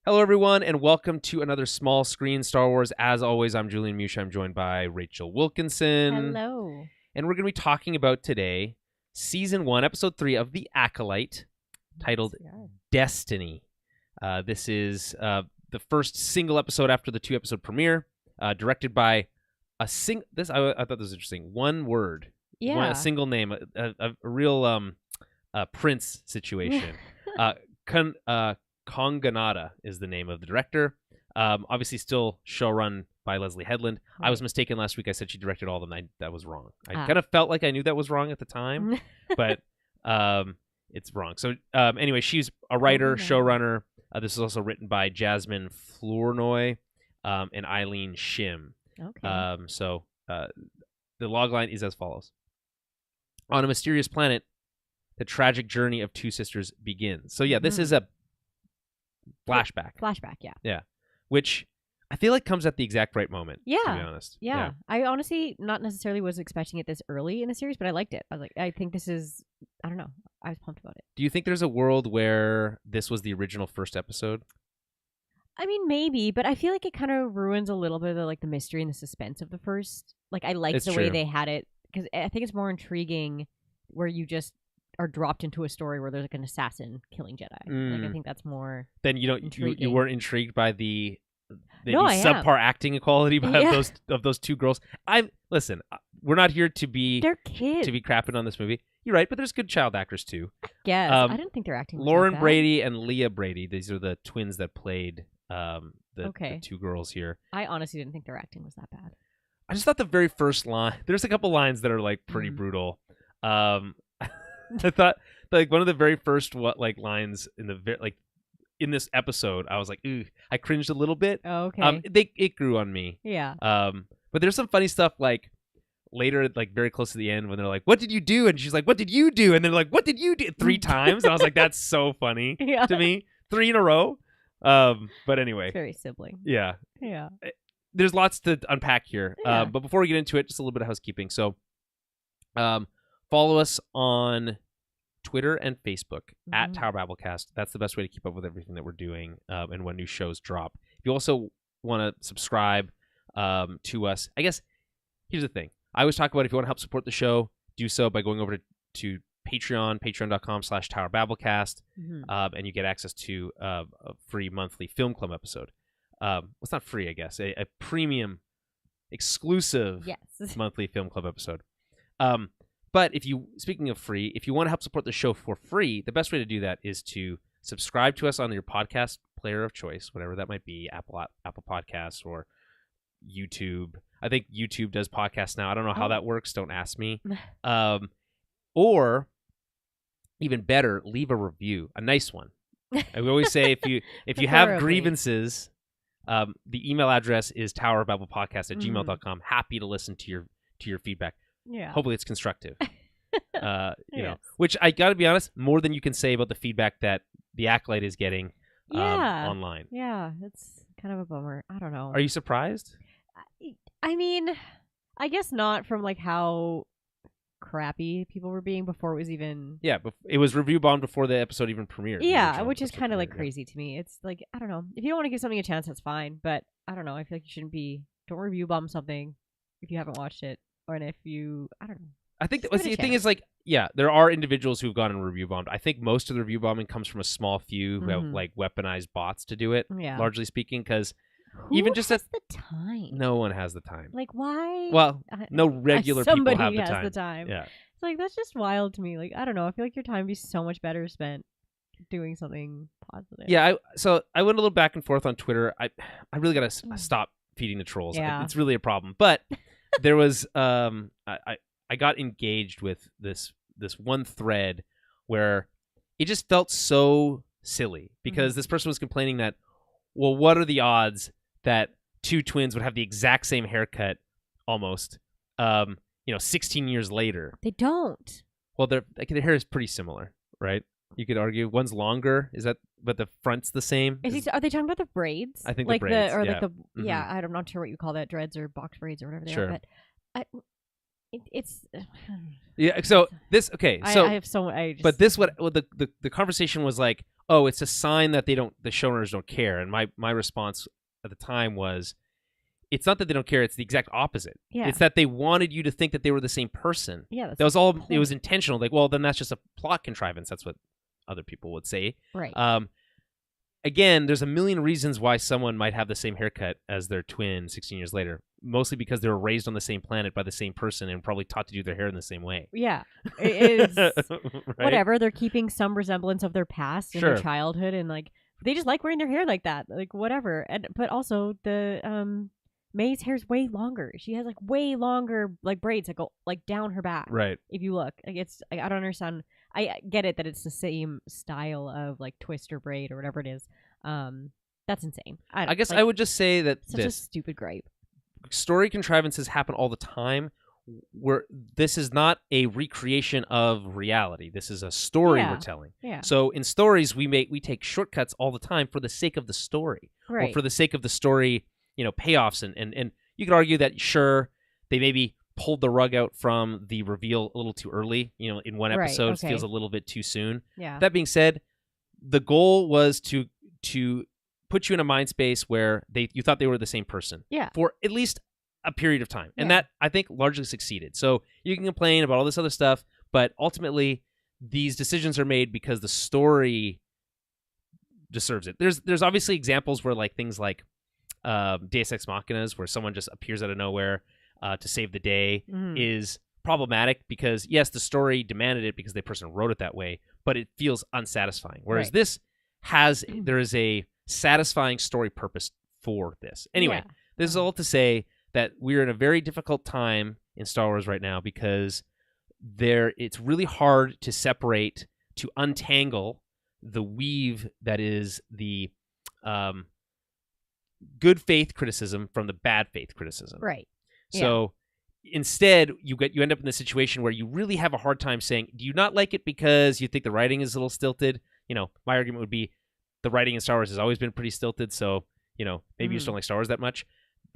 Hello, everyone, and welcome to another Small Screen Star Wars. As always, I'm Julian Musha. I'm joined by Rachel Wilkinson. Hello. And we're going to be talking about today Season 1, Episode 3 of The Acolyte, titled Destiny. This is the first single episode after the 2-episode premiere, directed by I thought this was interesting. One word. Yeah. A single name. A real Prince situation. Konganada is the name of the director. Obviously, still showrun by Leslie Headland. Right. I was mistaken last week. I said she directed all of them. That was wrong. I kind of felt like I knew that was wrong at the time, but it's wrong. So anyway, she's a writer, showrunner. This is also written by Jasmine Flournoy and Eileen Shim. Okay. So the logline is as follows. On a mysterious planet, the tragic journey of two sisters begins. So yeah, this is a flashback. Yeah. Which I feel like comes at the exact right moment. Yeah. To be honest. Yeah. I honestly not necessarily was expecting it this early in the series, but I liked it. I was like, I think this is, I don't know. I was pumped about it. Do you think there's a world where this was the original first episode? I mean, maybe, but I feel like it kind of ruins a little bit of the mystery and the suspense of the first. Like, I liked the way they had it because I think it's more intriguing where you just are dropped into a story where there's an assassin killing Jedi. Like, I think that's more. Then you weren't intrigued by the subpar acting quality of those two girls. Listen, we're not here to be they're kids to be crapping on this movie. You're right, but there's good child actors too. Yes, I didn't think their acting was Lauren that Brady and Leah Brady. These are the twins that played the two girls here. I honestly didn't think their acting was that bad. I just thought the very first line. There's a couple lines that are like pretty brutal. I thought one of the very first lines in this episode, I was like, ooh, I cringed a little bit. Oh, okay. It grew on me. Yeah. But there's some funny stuff like later, like very close to the end when they're like, "What did you do?" And she's like, "What did you do?" And they're like, "What did you do?" 3 times. And I was like, that's so funny to me. 3 in a row. But anyway. It's very sibling. Yeah. Yeah. There's lots to unpack here. Yeah. But before we get into it, just a little bit of housekeeping. So, follow us on Twitter and Facebook at Tower Babblecast. That's the best way to keep up with everything that we're doing and when new shows drop. If you also want to subscribe to us, I guess here's the thing. I always talk about if you want to help support the show, do so by going over to Patreon, patreon.com/Tower Babblecast, and you get access to a free monthly Film Club episode. It's not free, I guess, a premium exclusive monthly Film Club episode. But speaking of free, if you want to help support the show for free, the best way to do that is to subscribe to us on your podcast player of choice, whatever that might be, Apple Podcasts or YouTube. I think YouTube does podcasts now. I don't know how that works. Don't ask me. Or even better, leave a review, a nice one. I always say if you have grievances, the email address is towerbabblepodcast@gmail.com. Happy to listen to your feedback. Yeah. Hopefully it's constructive. You know, which I got to be honest, more than you can say about the feedback that the Acolyte is getting online. Yeah, it's kind of a bummer. I don't know. Are you surprised? I mean, I guess not from how crappy people were being before it was even. Yeah, but it was review bombed before the episode even premiered. Yeah, which is kind of crazy to me. It's like, I don't know. If you don't want to give something a chance, that's fine. But I don't know. I feel like you shouldn't be. Don't review bomb something if you haven't watched it. Or if you, I don't know. I think the thing is there are individuals who've gone and review bombed. I think most of the review bombing comes from a small few who have weaponized bots to do it. Yeah. Largely speaking, because even just has the time. No one has the time. Like, why? Well, no regular people have the time. Somebody has the time. Yeah. It's like, that's just wild to me. Like, I don't know. I feel like your time would be so much better spent doing something positive. Yeah. So I went a little back and forth on Twitter. I really got to stop feeding the trolls. Yeah. It's really a problem. But there was I got engaged with this one thread where it just felt so silly because this person was complaining that, well, what are the odds that two twins would have the exact same haircut almost 16 years later? They don't. Well, their hair is pretty similar, right? You could argue one's longer. But the front's the same? Are they talking about the braids? I think the braids. I'm not sure what you call that, dreads or box braids or whatever they are. But it's yeah. So this I have so. I just, but this the conversation was like, oh, it's a sign that the showrunners don't care. And my response at the time was, it's not that they don't care, it's the exact opposite. Yeah. It's that they wanted you to think that they were the same person. Yeah, that was all. Point. It was intentional. Like, well, then that's just a plot contrivance. That's what other people would say. Right. Again, there's a million reasons why someone might have the same haircut as their twin 16 years later. Mostly because they were raised on the same planet by the same person and probably taught to do their hair in the same way. Yeah. It is right? whatever. They're keeping some resemblance of their past in their childhood, and like they just like wearing their hair like that. Like whatever. But also the May's hair's way longer. She has like way longer like braids that go like down her back. Right. If you look, like it's I don't understand. I get it that it's the same style of like twist or braid or whatever it is. That's insane. I guess I would just say that such a stupid gripe. Story contrivances happen all the time. Where this is not a recreation of reality. This is a story we're telling. Yeah. So in stories, we take shortcuts all the time for the sake of the story, right. or for the sake of the story, payoffs, and you could argue that sure they maybe pulled the rug out from the reveal a little too early. In one episode, right, okay. It feels a little bit too soon. Yeah. That being said, the goal was to put you in a mind space where you thought they were the same person. Yeah. For at least a period of time. And that, I think, largely succeeded. So you can complain about all this other stuff, but ultimately these decisions are made because the story deserves it. There's obviously examples where like things like Deus Ex Machinas, where someone just appears out of nowhere to save the day, is problematic because, yes, the story demanded it because the person wrote it that way, but it feels unsatisfying. Whereas this there is a satisfying story purpose for this. Anyway, this is all to say that we're in a very difficult time in Star Wars right now because it's really hard to separate, to untangle the weave that is the good faith criticism from the bad faith criticism. Right. So instead, you end up in the situation where you really have a hard time saying, do you not like it because you think the writing is a little stilted? My argument would be the writing in Star Wars has always been pretty stilted, so, maybe you just don't like Star Wars that much.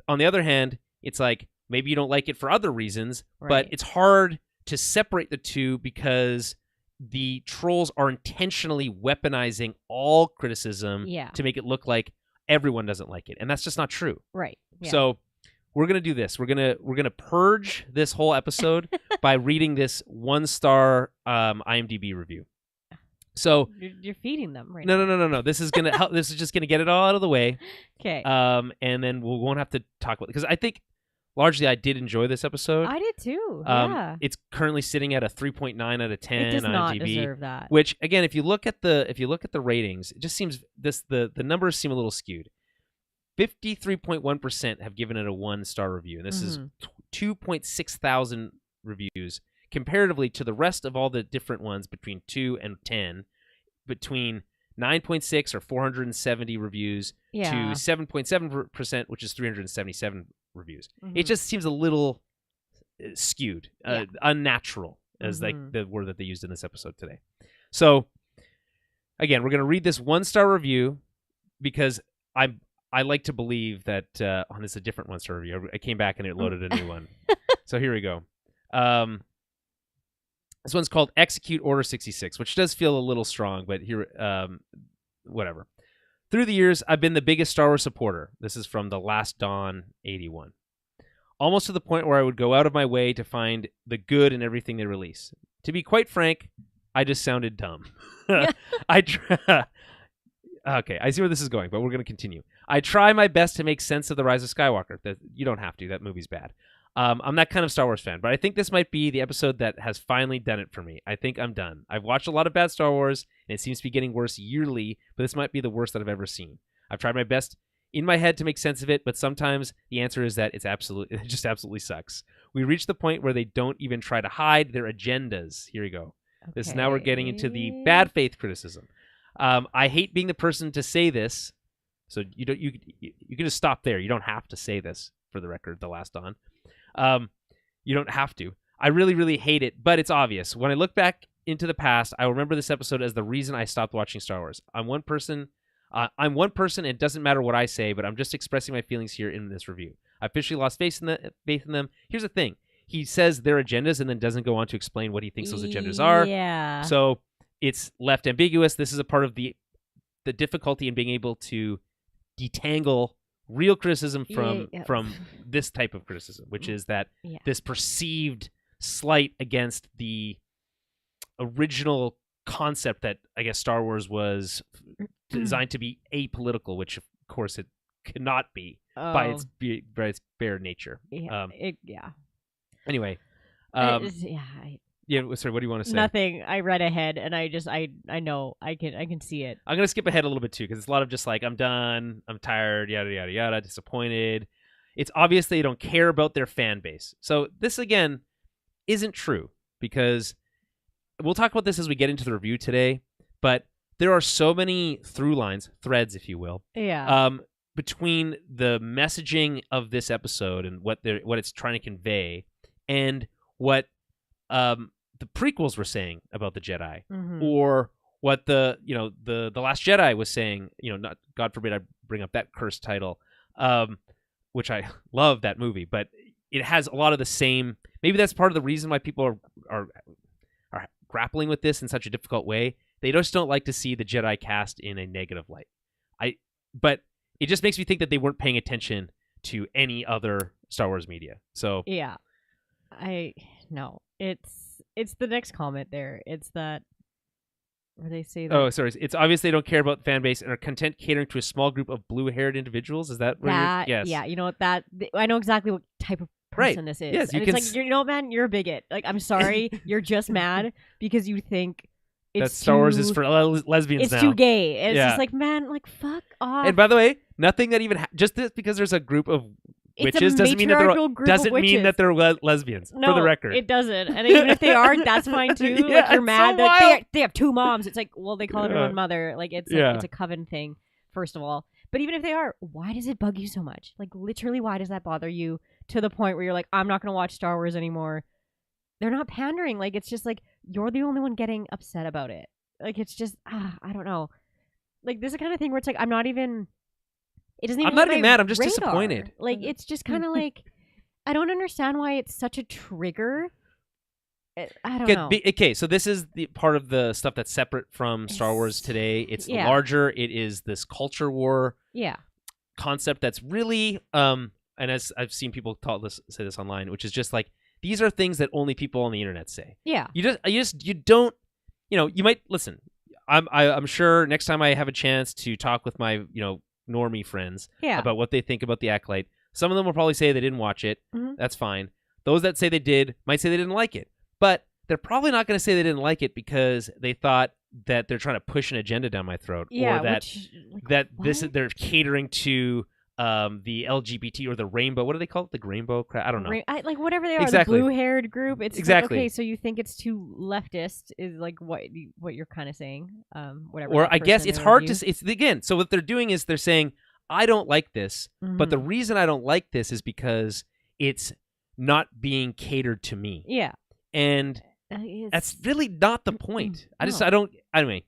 On the other hand, it's like maybe you don't like it for other reasons, but it's hard to separate the two because the trolls are intentionally weaponizing all criticism to make it look like everyone doesn't like it, and that's just not true. Right. Yeah. So we're gonna do this. We're gonna purge this whole episode by reading this 1-star IMDb review. So you're feeding them right now. No. This is gonna help. This is just gonna get it all out of the way. Okay. And then we won't have to talk about it because I think largely I did enjoy this episode. I did too. It's currently sitting at a 3.9 out of 10 it does on not IMDb, deserve that. Which again, if you look at the ratings, it just seems the numbers seem a little skewed. 53.1% have given it a 1-star review, and this is 2.6 thousand reviews. Comparatively to the rest of all the different ones between 2 and 10, between 9.6 or 470 reviews to 7.7%, which is 377 reviews. It just seems a little skewed, unnatural, as like the word that they used in this episode today. So, again, we're going to read this 1-star review because I like to believe that this is a different 1-star review. I came back and it loaded a new one. So here we go. This one's called Execute Order 66, which does feel a little strong, but here, whatever. Through the years, I've been the biggest Star Wars supporter. This is from The Last Dawn 81. Almost to the point where I would go out of my way to find the good in everything they release. To be quite frank, I just sounded dumb. Okay, I see where this is going, but we're going to continue. I try my best to make sense of The Rise of Skywalker. You don't have to. That movie's bad. I'm that kind of Star Wars fan, but I think this might be the episode that has finally done it for me. I think I'm done. I've watched a lot of bad Star Wars, and it seems to be getting worse yearly, but this might be the worst that I've ever seen. I've tried my best in my head to make sense of it, but sometimes the answer is that it just absolutely sucks. We reach the point where they don't even try to hide their agendas. Here we go. Okay. This is now we're getting into the bad faith criticism. I hate being the person to say this, so you can just stop there. You don't have to say this, for the record, The Last Dawn. You don't have to. I really, really hate it, but it's obvious. When I look back into the past, I remember this episode as the reason I stopped watching Star Wars. I'm one person, and it doesn't matter what I say, but I'm just expressing my feelings here in this review. I officially lost faith in them. Here's the thing. He says their agendas and then doesn't go on to explain what he thinks those agendas are. Yeah. So it's left ambiguous. This is a part of the the difficulty in being able to detangle real criticism from this type of criticism, which is that this perceived slight against the original concept that I guess Star Wars was designed to be apolitical, which of course it cannot be by its bare nature. Anyway, sorry, what do you want to say? Nothing. I read ahead, and I know I can see it. I'm gonna skip ahead a little bit too, because it's a lot of just like, I'm done, I'm tired, yada yada yada, disappointed. It's obvious they don't care about their fan base. So this again isn't true, because we'll talk about this as we get into the review today. But there are so many threads, if you will, between the messaging of this episode and what it's trying to convey, and what the prequels were saying about the Jedi, or what the Last Jedi was saying. Not, God forbid I bring up that cursed title, which I love that movie, but it has a lot of the same. Maybe that's part of the reason why people are grappling with this in such a difficult way. They just don't like to see the Jedi cast in a negative light. But it just makes me think that they weren't paying attention to any other Star Wars media. So yeah, no, it's the next comment there. It's that where they say that. Oh, sorry. It's obvious they don't care about the fan base and are content catering to a small group of blue-haired individuals. Is that right? Yes. Yeah, you know what I know exactly what type of person this is. Yes, and it's like, man, you're a bigot. Like, I'm sorry, you're just mad because you think that Star Wars is for lesbians now. It's too gay. It's just like, man, like, fuck off. And by the way, nothing that even just because there's a group of witches doesn't mean that they're lesbians. No, for the record, it doesn't. And even if they are, that's fine too. Like, you're mad that they have two moms. It's like, well, they call everyone mother. Like, it's a coven thing, first of all. But even if they are, why does it bug you so much? Like, literally, why does that bother you to the point where you're like, I'm not going to watch Star Wars anymore? They're not pandering. Like, it's just like, you're the only one getting upset about it. Like, it's just, I don't know. Like, this is the kind of thing where it's like, I'm not even mad. I'm just disappointed. Like, it's just kind of like, I don't understand why it's such a trigger. I don't know. Okay, so this is the part of the stuff that's separate from Star Wars today. It's larger. It is this culture war concept that's really, and as I've seen people say this online, which is just like, these are things that only people on the internet say. Yeah. You don't, you might listen. I'm sure next time I have a chance to talk with my, normie friends about what they think about the Acolyte, some of them will probably say they didn't watch it. That's fine. Those that say they did might say they didn't like it, but they're probably not going to say they didn't like it because they thought that they're trying to push an agenda down my throat, or that they're catering to the LGBT or the rainbow. What do they call it? The rainbow crap? I don't know. Like, whatever they are, the blue-haired group. It's exactly like, okay, so you think it's too leftist? Is like what you're kind of saying? Whatever. Or I guess it's hard to. It's again. So what they're doing is they're saying, I don't like this, but the reason I don't like this is because it's not being catered to me. Yeah, and that's really not the point. Anyway,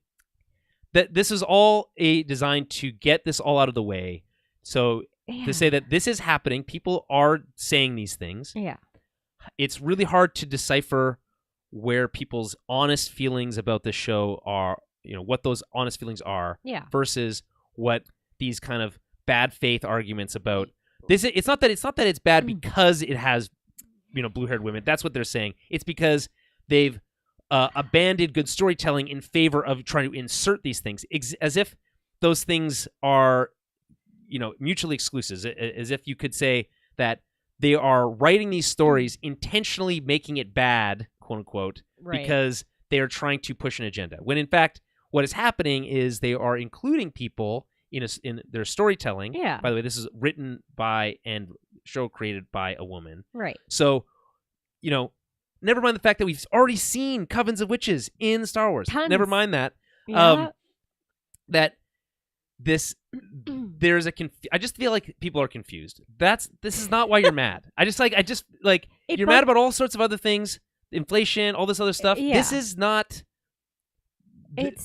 that this is all designed to get this all out of the way. So to say that this is happening, people are saying these things. Yeah, it's really hard to decipher where people's honest feelings about the show are. What those honest feelings are. Yeah. Versus what these kind of bad faith arguments about this. It's not that it's bad because it has blue-haired women. That's what they're saying. It's because they've abandoned good storytelling in favor of trying to insert these things, as if those things are mutually exclusive, as if you could say that they are writing these stories intentionally making it bad, quote unquote, because they are trying to push an agenda, when in fact what is happening is they are including people in their storytelling. Yeah. By the way, this is written by and show created by a woman. Right. So, never mind the fact that we've already seen covens of witches in Star Wars. Tons. Never mind that. Yeah. There's I just feel like people are confused. This is not why you're mad. You're mad about all sorts of other things, inflation, all this other stuff. Yeah. This is not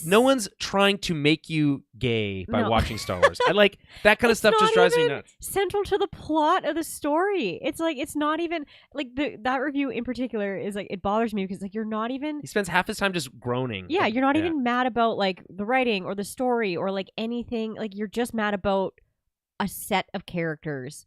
no one's trying to make you gay by watching Star Wars. I like that kind of stuff. It's just drives me nuts. Central to the plot of the story. It's like it's not even like that review in particular is like it bothers me because like you're not even. He spends half his time just groaning. Yeah, you're not even mad about like the writing or the story or like anything. Like you're just mad about a set of characters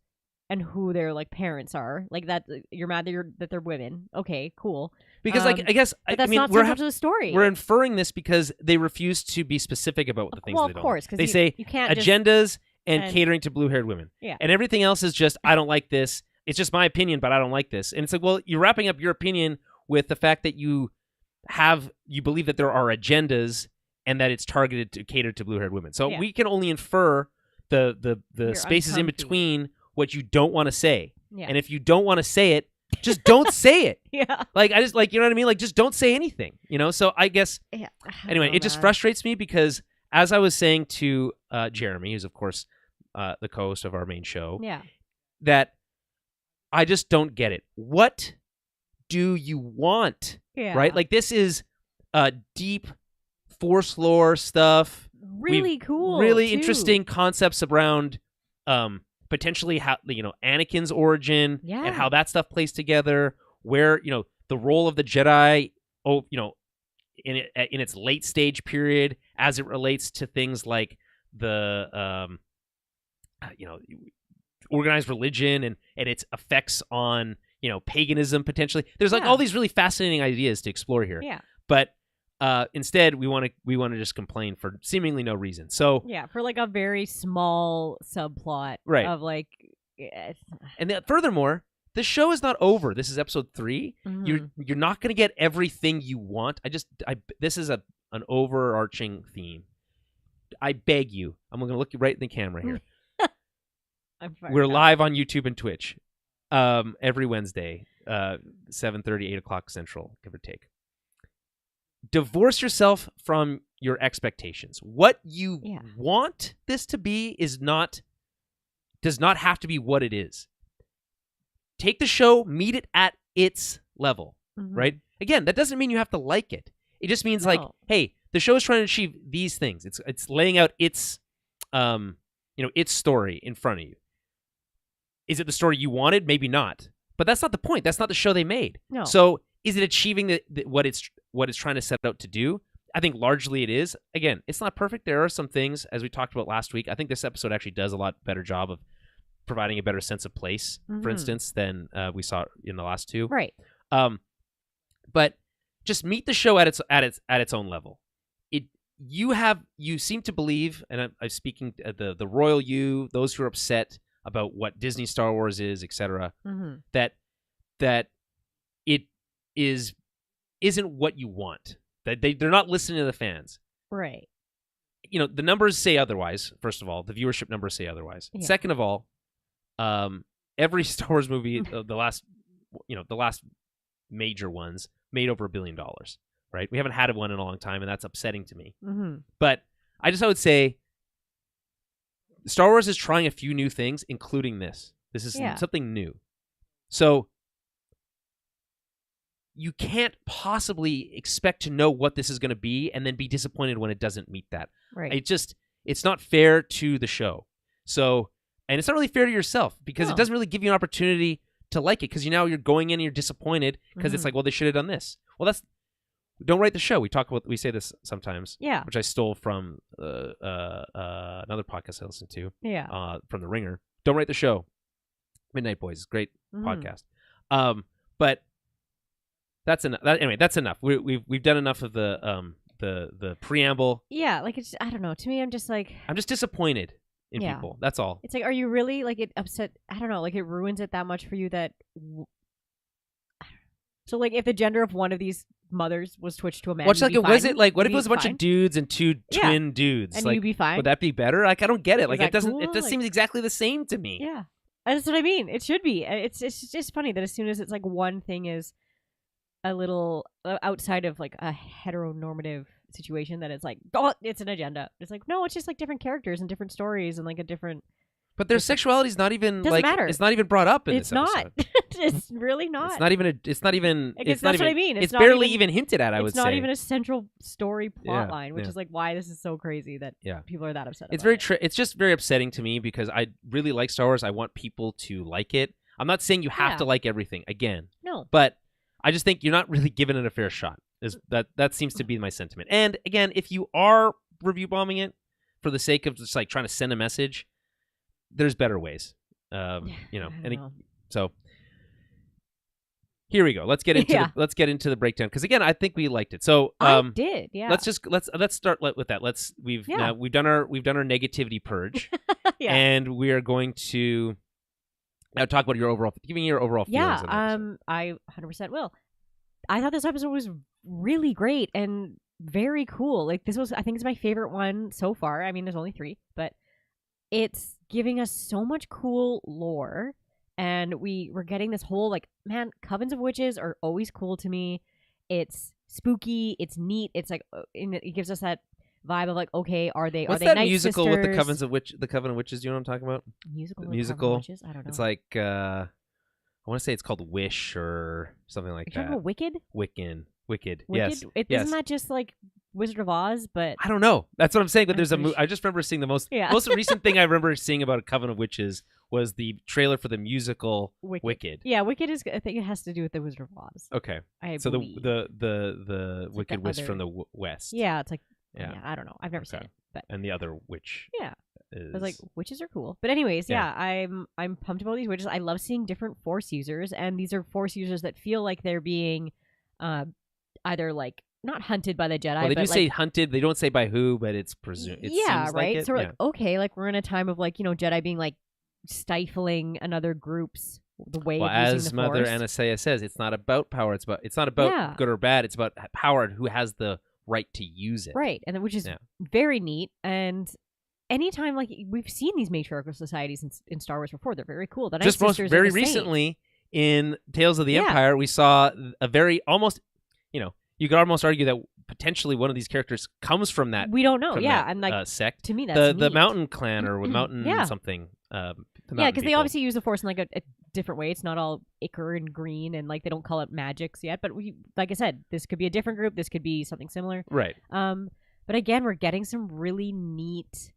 and who their like parents are. Like that, you're mad that they're women. Okay, cool. Because like I guess that's not central to the story. We're inferring this because they refuse to be specific about the things. Well, of course, because they say you can't agendas and catering to blue-haired women. Yeah, and everything else is just I don't like this. It's just my opinion, but I don't like this. And it's like, well, you're wrapping up your opinion with the fact that you believe that there are agendas and that it's targeted to cater to blue-haired women. So we can only infer the spaces in between what you don't want to say. Yeah. And if you don't want to say it, just don't say it. Yeah. Like, I just, like, you know what I mean? Like, just don't say anything, you know? So I guess, anyway, it just frustrates me because as I was saying to Jeremy, who's, of course, the co-host of our main show, that I just don't get it. What do you want? Yeah. Right? Like, this is deep Force lore stuff. Really cool. Really too. Interesting concepts around potentially how, you know, Anakin's origin and how that stuff plays together, where, you know, the role of the Jedi, you know, in its late stage period as it relates to things like the, you know, organized religion and its effects on, you know, paganism potentially. There's like all these really fascinating ideas to explore here. Yeah. But instead, we want to just complain for seemingly no reason. So for like a very small subplot, of like. And furthermore, the show is not over. This is episode 3. Mm-hmm. You're not going to get everything you want. This is an overarching theme. I beg you. I'm going to look you right in the camera here. We're live on YouTube and Twitch every Wednesday, 7:30, 8 o'clock Central, give or take. Divorce yourself from your expectations. What you want this to be does not have to be what it is. Take the show, meet it at its level, right? Again, that doesn't mean you have to like it. It just means like, hey, the show is trying to achieve these things. It's laying out its, its story in front of you. Is it the story you wanted? Maybe not. But that's not the point. That's not the show they made. No. So is it achieving what it's trying to set out to do? I think largely it is. Again, it's not perfect. There are some things, as we talked about last week. I think this episode actually does a lot better job of providing a better sense of place, for instance, than we saw in the last two. Right. But just meet the show at its own level. You seem to believe, and I'm speaking the royal you, those who are upset about what Disney Star Wars is, etc. That it isn't what you want. That they're not listening to the fans. Right. You know, the numbers say otherwise. First of all, the viewership numbers say otherwise. Yeah. Second of all, every Star Wars movie, the last major ones, made over $1 billion. Right? We haven't had one in a long time, and that's upsetting to me. But I would say Star Wars is trying a few new things, including this. This is something new. So you can't possibly expect to know what this is going to be and then be disappointed when it doesn't meet that. Right. It's not fair to the show. So, and it's not really fair to yourself because it doesn't really give you an opportunity to like it because you're going in and you're disappointed because it's like, well, they should have done this. Well, don't write the show. We say this sometimes. Yeah. Which I stole from another podcast I listened to. Yeah. From The Ringer. Don't write the show. Midnight Boys, great podcast. But that's enough. Anyway, that's enough. We've done enough of the preamble. Yeah, like it's I don't know. To me, I'm just disappointed in people. That's all. It's like, are you really like it upset? I don't know. Like it ruins it that much for you that. So like, if the gender of one of these mothers was switched to a man, was it like? What if it was a bunch of dudes and two twin dudes? And like, you'd be fine. Would that be better? Like I don't get it. Like it doesn't. Cool? It just seems exactly the same to me. Yeah, that's what I mean. It should be. It's just funny that as soon as it's like one thing is a little outside of like a heteronormative situation, that it's like, oh, it's an agenda. It's like, no, it's just like different characters and different stories and like a different But their sexuality is not even doesn't matter. It's not even brought up in it's this episode. Not. It's really not. It's not even. It's not even. Like, it's that's not what even. I mean. It's barely even hinted at. I would say it's not even a central story plot line, which is like why this is so crazy that people are that upset. It's about very. It's just very upsetting to me because I really like Star Wars. I want people to like it. I'm not saying you have to like everything. Again, no. But I just think you're not really giving it a fair shot. That seems to be my sentiment. And again, if you are review bombing it for the sake of just like trying to send a message, there's better ways. So here we go. Let's get into the breakdown because again, I think we liked it. So I did. Yeah. Let's start with that. We've done our negativity purge, and we are going to now talk about giving your overall feelings. Yeah. I 100% will. I thought this episode was really great and very cool. Like I think it's my favorite one so far. I mean, there's only 3, but it's giving us so much cool lore, and we're getting this whole like, man, covens of witches are always cool to me. It's spooky, it's neat. It's like it gives us that vibe of like, okay, are they that night musical sisters? with the Coven of Witches? Do you know what I'm talking about? Musical. Witches? I don't know. It's like I want to say it's called Wish or something like that. Are you talking about Wicked? Wicked. Yes. Isn't that just like Wizard of Oz? But I don't know. That's what I'm saying. But there's I just remember seeing the most recent thing I remember seeing about a Coven of Witches was the trailer for the musical Wicked. Yeah, Wicked is. I think it has to do with the Wizard of Oz. Okay. So believe. the Wicked Witch from the West. Yeah, it's like I don't know. I've never seen it. But and the other witch. Yeah. I was like, witches are cool. But anyways, I'm pumped about these witches. I love seeing different Force users, and these are Force users that feel like they're being either like not hunted by the Jedi. Well, they but do say hunted. They don't say by who, but it's presumed. Yeah, right. Like so we're like, okay, like we're in a time of like Jedi being like stifling another group's the way. Well, of using as the Mother Force. Anastasia says, it's not about power. It's not about good or bad. It's about power and who has the right to use it. Right, and which is very neat. And anytime like we've seen these matriarchal societies in Star Wars before, they're very cool. Just very recently in Tales of the Empire, we saw a very almost, you could almost argue that potentially one of these characters comes from that. We don't know. And like sect. To me, that's the Mountain Clan or Mountain something. Because they obviously use the Force in like a different way. It's not all ichor and green, and like they don't call it magics yet. But like I said, this could be a different group. This could be something similar. Right. But again, we're getting some really neat.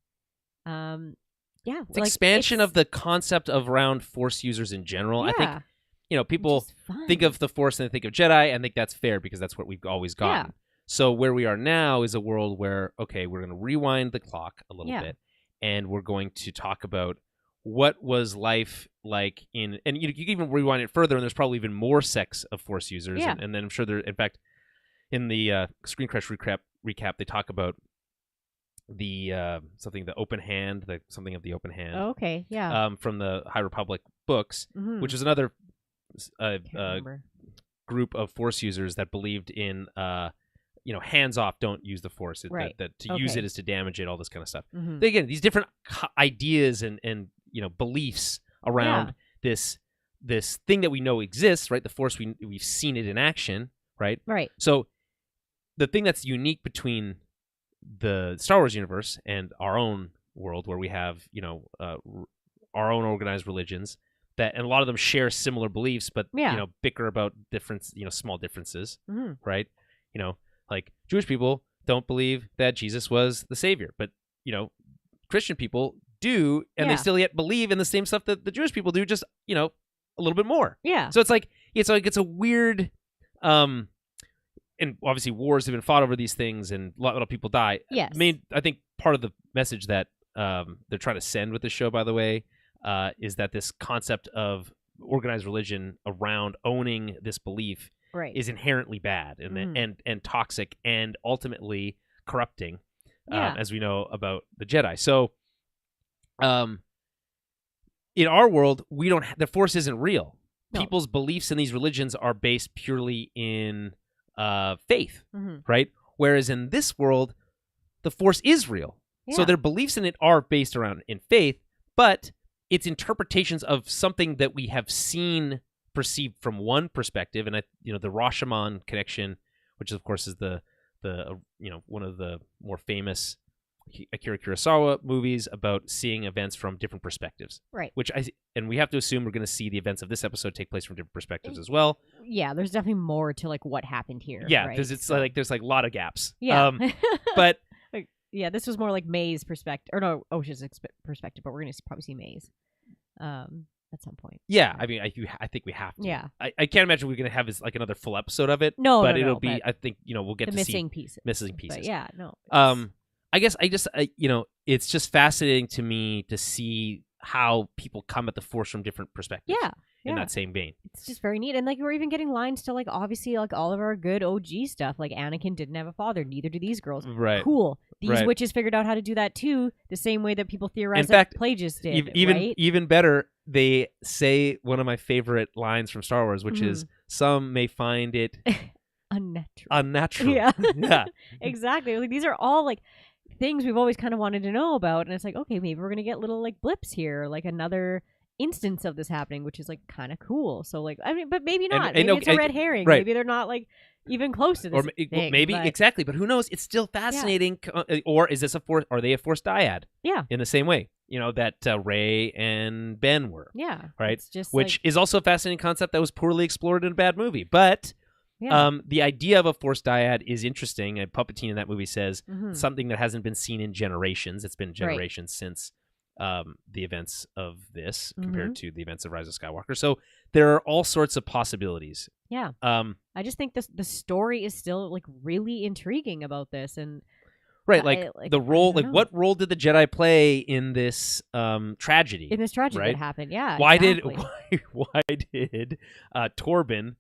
It's expansion of the concept of around Force users in general. I think people think of the Force and they think of Jedi and think that's fair because that's what we've always gotten. So where we are now is a world where, okay, we're going to rewind the clock a little bit, and we're going to talk about what was life like and you can even rewind it further, and there's probably even more sects of Force users. And then I'm sure in fact, in the Screen Crush recap, they talk about the the open hand, something of the open hand. Oh, okay, yeah. From the High Republic books, which is another group of Force users that believed in hands off, don't use the Force. That to use it is to damage it, all this kind of stuff. Again, these different ideas and beliefs around this thing that we know exists, right? The Force, we've seen it in action, right? Right. So the thing that's unique between the Star Wars universe and our own world, where we have our own organized religions and a lot of them share similar beliefs, but bicker about small differences, right? Like Jewish people don't believe that Jesus was the savior, but Christian people do, and they still yet believe in the same stuff that the Jewish people do, just a little bit more. Yeah. So it's a weird, and obviously wars have been fought over these things, and a lot of people die. Yes. I think part of the message that they're trying to send with the show, by the way, is that this concept of organized religion around owning this belief is inherently bad and toxic and ultimately corrupting, as we know about the Jedi. So, in our world, the Force isn't real. No. People's beliefs in these religions are based purely in faith, right? Whereas in this world, the Force is real. So their beliefs in it are based around in faith, but it's interpretations of something that we have seen perceived from one perspective, and the Rashomon connection, which of course is the one of the more famous Akira Kurosawa movies about seeing events from different perspectives. Right. And we have to assume we're going to see the events of this episode take place from different perspectives as well. Yeah, there's definitely more to like what happened here. Yeah, right? because it's like there's like a lot of gaps. Yeah. But yeah, this was more like May's perspective, or no, Osha's perspective, but we're going to probably see May's at some point. Yeah, I mean, I think we have to. Yeah. I can't imagine we're going to have like another full episode of it. No, but no, it'll be. but I think we'll get the to missing see pieces. missing pieces. But yeah, no. I guess it's just fascinating to me to see how people come at the Force from different perspectives. Yeah. In that same vein. It's just very neat. And like we're even getting lines to like obviously like all of our good OG stuff. Like Anakin didn't have a father, neither do these girls. Right. Cool. These right. witches figured out how to do that too, the same way that people theorize In fact, that Plagueis did. Even better, they say one of my favorite lines from Star Wars, which is some may find it unnatural. Yeah. Yeah. Exactly. Like these are all like things we've always kind of wanted to know about, and it's like, okay, maybe we're gonna get little like blips here, like another instance of this happening, which is like kind of cool. So like, I mean, but maybe not. Maybe it's a red herring. Right. Maybe they're not like even close to this. Or thing, maybe but... exactly, but who knows? It's still fascinating. Yeah. Or is this a force? Are they a Force dyad? Yeah. In the same way, that Rey and Ben were. Yeah. Right. It's just which is also a fascinating concept that was poorly explored in a bad movie, but. Yeah. The idea of a Force dyad is interesting. And Palpatine in that movie says something that hasn't been seen in generations. It's been generations since the events of this compared to the events of Rise of Skywalker. So there are all sorts of possibilities. Yeah. I just think the story is still like really intriguing about this, and right, the role, what role did the Jedi play in this tragedy? In this tragedy right? that happened, yeah. Why did Torben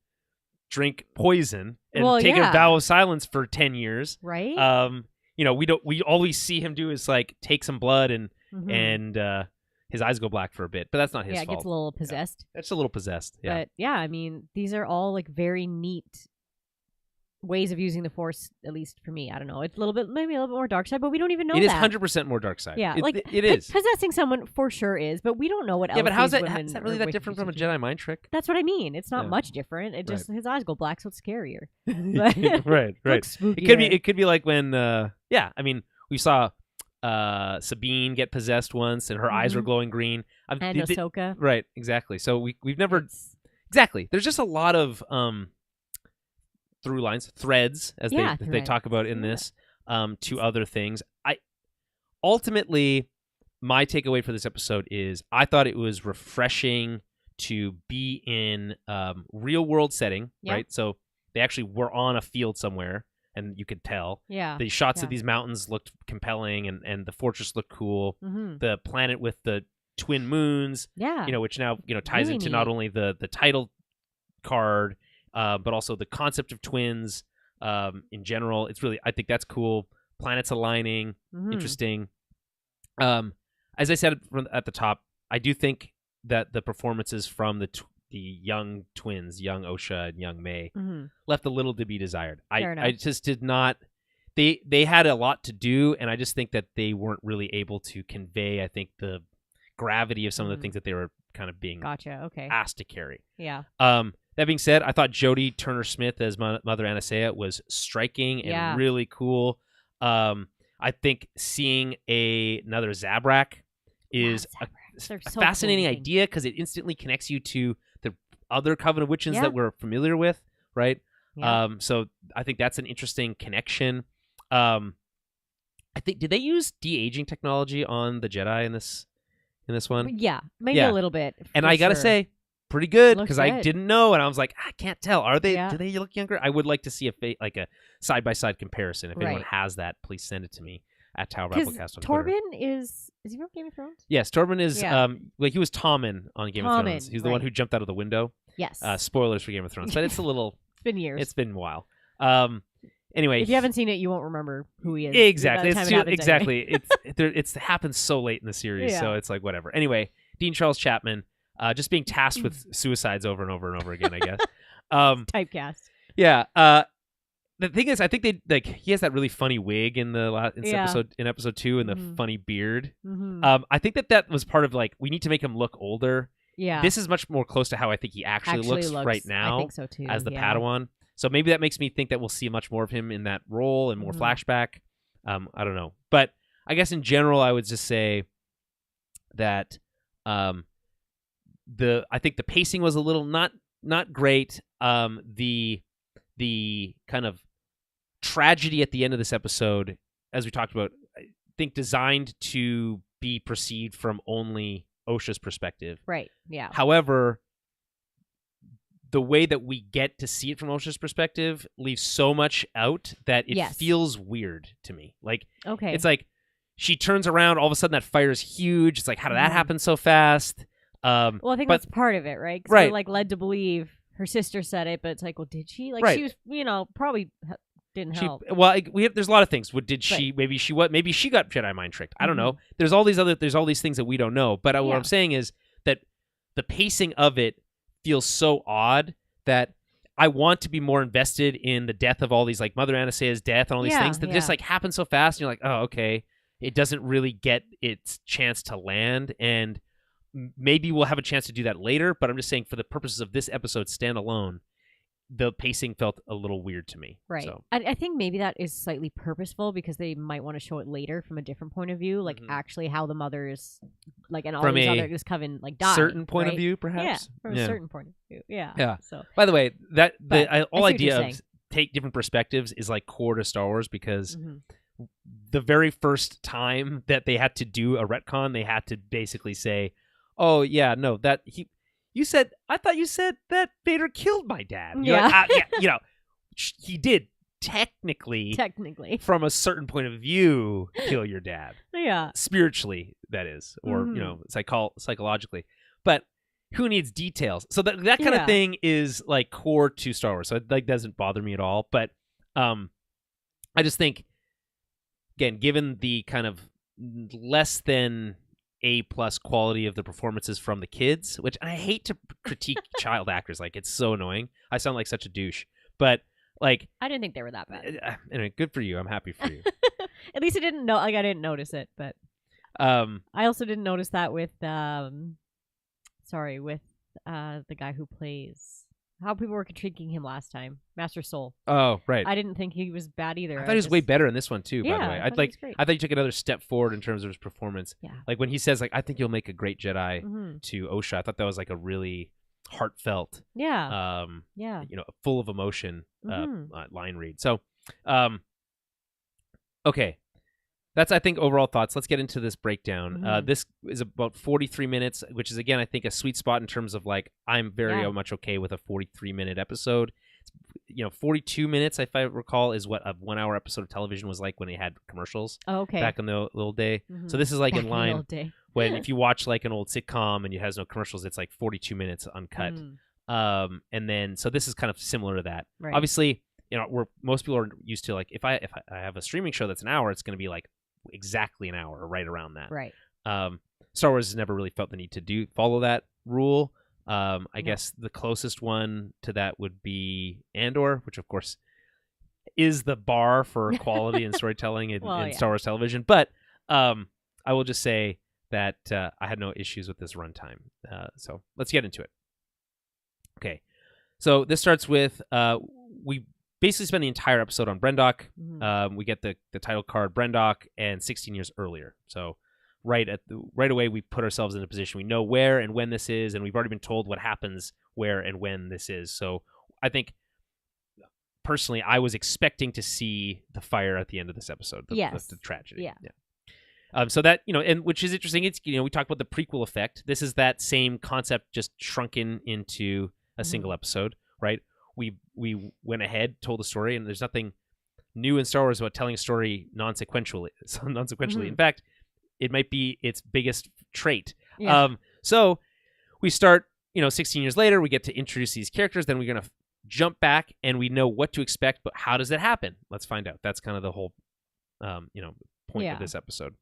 drink poison and take a vow of silence for 10 years? Right. We always see him do is like take some blood and his eyes go black for a bit, but that's not his fault. Yeah, it gets a little possessed. Yeah. That's a little possessed. Yeah. But yeah, I mean, these are all like very neat ways of using the Force, at least for me. I don't know. It's maybe a little bit more dark side, but we don't even know that. It is 100% more dark side. Yeah, it is. Possessing someone for sure is, but we don't know what else. Yeah, but how's that really that different from a Jedi mind trick? That's what I mean. It's not much different. It just his eyes go black, so it's scarier. Right. It could be like when I mean, we saw Sabine get possessed once and her eyes were glowing green. And Ahsoka. Right, exactly. So we've never exactly. There's just a lot of through lines, threads, as they talk about in this, to other things. Ultimately, my takeaway for this episode is I thought it was refreshing to be in real world setting, right? So they actually were on a field somewhere, and you could tell. Yeah. The shots of these mountains looked compelling, and the fortress looked cool. The planet with the twin moons, which now ties into not only the title card, but also the concept of twins in general. It's really, I think that's cool. Planets aligning, interesting. As I said at the top, I do think that the performances from the young twins, young Osha and young May, left a little to be desired. I just did not. They had a lot to do, and I just think that they weren't really able to convey, I think, the gravity of some of the things that they were kind of being asked to carry. Yeah. That being said, I thought Jodie Turner-Smith as Mother Anastasia was striking and really cool. I think seeing another Zabrak is a fascinating idea because it instantly connects you to the other Coven of Witches that we're familiar with, right? Yeah. So I think that's an interesting connection. I think did they use de-aging technology on the Jedi in this one? Yeah, maybe a little bit. And I gotta say, pretty good because I didn't know, and I was like, I can't tell. Are they? Do they look younger? I would like to see a side-by-side comparison. If anyone has that, please send it to me at Tower Battlecast on Twitter. Torben is he from Game of Thrones? Yes, Torben is. He was Tommen on Game of Thrones. He's the one who jumped out of the window. Yes. Spoilers for Game of Thrones, but it's a little. It's been years. It's been a while. Anyway, if you haven't seen it, you won't remember who he is. Exactly. It happens so late in the series, so it's like whatever. Anyway, Dean Charles Chapman. Just being tasked with suicides over and over and over again, I guess. Typecast. Yeah. The thing is, I think he has that really funny wig in episode 2 and the funny beard. I think that was part of we need to make him look older. Yeah. This is much more close to how I think he actually looks right now. I think so too. As the Padawan. So maybe that makes me think that we'll see much more of him in that role and more flashback. I don't know. But I guess in general, I would just say that I think the pacing was a little not great. The kind of tragedy at the end of this episode, as we talked about, I think designed to be perceived from only Osha's perspective. Right. Yeah. However, the way that we get to see it from Osha's perspective leaves so much out that it feels weird to me. Like, okay, it's like she turns around, all of a sudden that fire is huge. It's like, how did that happen so fast? Well, I think that's part of it, right? 'Cause we're like led to believe her sister said it, but it's like, well, did she? Like, she was, probably didn't help. There's a lot of things. Did she? Maybe she got Jedi mind tricked. I don't know. There's all these things that we don't know. But what I'm saying is that the pacing of it feels so odd that I want to be more invested in the death of all these, like Mother Anastaea's death and all these things that just like happen so fast. And you're like, oh, okay. It doesn't really get its chance to land, and maybe we'll have a chance to do that later. But I'm just saying, for the purposes of this episode standalone, the pacing felt a little weird to me. Right. So. I think maybe that is slightly purposeful because they might want to show it later from a different point of view, like actually how the mothers, like, and all from these other this coven, like, died. Certain point right? of view, perhaps. Yeah, from a certain point of view. Yeah. Yeah. So. By the way, the whole idea of take different perspectives is like core to Star Wars, because the very first time that they had to do a retcon, they had to basically say, "Oh yeah, no, I thought you said that Vader killed my dad." You're like, he did technically, from a certain point of view, kill your dad. Yeah, spiritually, that is, or psychologically. But who needs details? So that kind of thing is like core to Star Wars. So it like doesn't bother me at all. But I just think, again, given the kind of less than A+ quality of the performances from the kids, which I hate to critique child actors, like it's so annoying. I sound like such a douche, but like I didn't think they were that bad. Anyway, good for you. I'm happy for you. At least I didn't notice it, but I also didn't notice that with the guy who plays. How people were critiquing him last time, Master Soul. Oh, right. I didn't think he was bad either. I thought he was way better in this one too. Yeah, by the way, I thought he took another step forward in terms of his performance. Yeah. Like when he says, like, "I think you'll make a great Jedi" to Osha. I thought that was like a really heartfelt, full of emotion line read. So, okay. That's, I think, overall thoughts. Let's get into this breakdown. This is about 43 minutes, which is, again, I think a sweet spot in terms of, like, I'm very much okay with a 43-minute episode. 42 minutes, if I recall, is what a 1-hour episode of television was like when it had commercials. Oh, okay. Back in the old day. So this is like in line when if you watch like an old sitcom and it has no commercials, it's like 42 minutes uncut. And then, so this is kind of similar to that. Right. Obviously, where most people are used to, like, if I have a streaming show that's an hour, it's going to be like exactly an hour or right around that. Right. Star Wars has never really felt the need to follow that rule. I guess the closest one to that would be Andor, which of course is the bar for quality and storytelling in Star Wars television. But I will just say that I had no issues with this runtime. So let's get into it. Okay. So this starts with we basically spend the entire episode on Brendok. We get the title card Brendok and 16 years earlier. So right away we put ourselves in a position we know where and when this is, and we've already been told what happens where and when this is. So I think personally I was expecting to see the fire at the end of this episode. The tragedy. Yeah. So that, and which is interesting. It's, we talked about the prequel effect. This is that same concept just shrunken into a single episode, right? We went ahead, told the story, and there's nothing new in Star Wars about telling a story non-sequentially. In fact, it might be its biggest trait. Yeah. So we start, 16 years later, we get to introduce these characters. Then we're going to jump back and we know what to expect, but how does it happen? Let's find out. That's kind of the whole, point of this episode.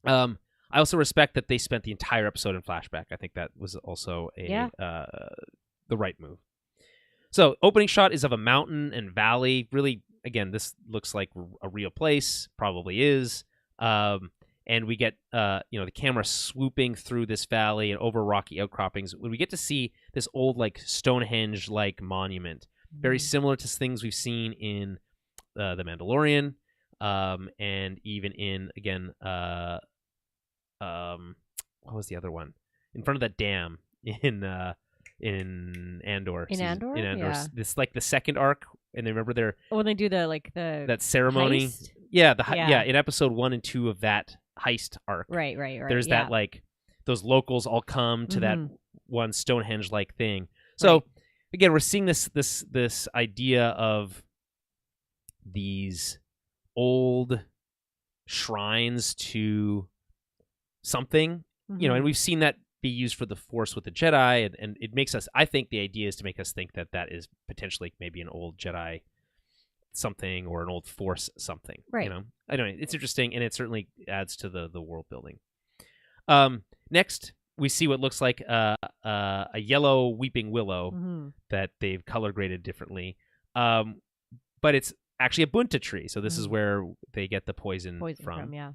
I also respect that they spent the entire episode in flashback. I think that was also the right move. So opening shot is of a mountain and valley. Really, again, this looks like a real place. Probably is. And we get, the camera swooping through this valley and over rocky outcroppings. When we get to see this old, like, Stonehenge-like monument, very similar to things we've seen in The Mandalorian. and even in again, what was the other one? In front of that dam in Andor. In Andor? Yeah. This like the second arc, and they remember their when they do the that ceremony. heist? Yeah, in episode 1 and 2 of that heist arc. Right. There's that like those locals all come to that one Stonehenge like thing. So again, we're seeing this idea of these old shrines to something, and we've seen that be used for the Force with the Jedi, and it makes us, I think the idea is to make us think that is potentially maybe an old Jedi something or an old Force something. Right. I don't know. It's interesting, and it certainly adds to the world building. Next, we see what looks like a yellow weeping willow that they've color graded differently, but it's actually a bunta tree. So this is where they get the poison from. Yeah.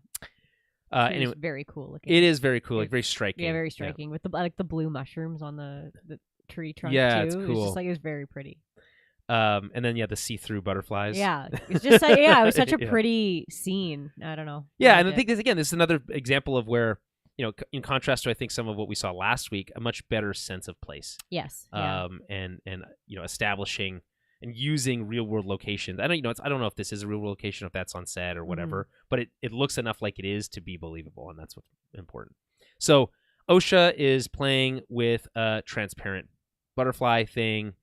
Anyway, it's very cool looking. It is very cool, like very striking. Yeah, very striking with the blue mushrooms on the tree trunk. Yeah, too. It's cool. It's just like it was very pretty. And then the see-through butterflies. Yeah, it's just like it was such a pretty scene. I don't know. Yeah, and I think this is another example of where, in contrast to I think some of what we saw last week, a much better sense of place. Yes. And establishing and using real world locations. I don't know if this is a real world location, if that's on set or whatever, but it looks enough like it is to be believable, and that's what's important. So Osha is playing with a transparent butterfly thing.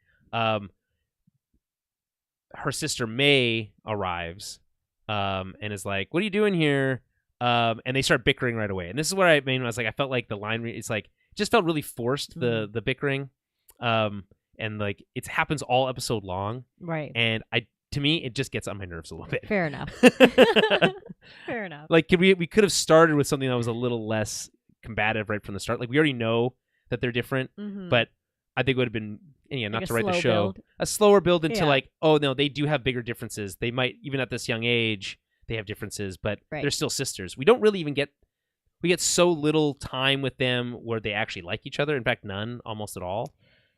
Her sister May arrives and is like, "What are you doing here?" And they start bickering right away. And this is what I mean. I was like, I felt like the line, it's like, it just felt really forced, the bickering. And like it happens all episode long. Right. And to me, it just gets on my nerves a little bit. Fair enough. Fair enough. Like we could have started with something that was a little less combative right from the start. Like we already know that they're different, but I think it would have been, not to write the show, a slower build into like, oh no, they do have bigger differences. They might, even at this young age, they have differences, but they're still sisters. We don't really even we get so little time with them where they actually like each other. In fact, none, almost at all.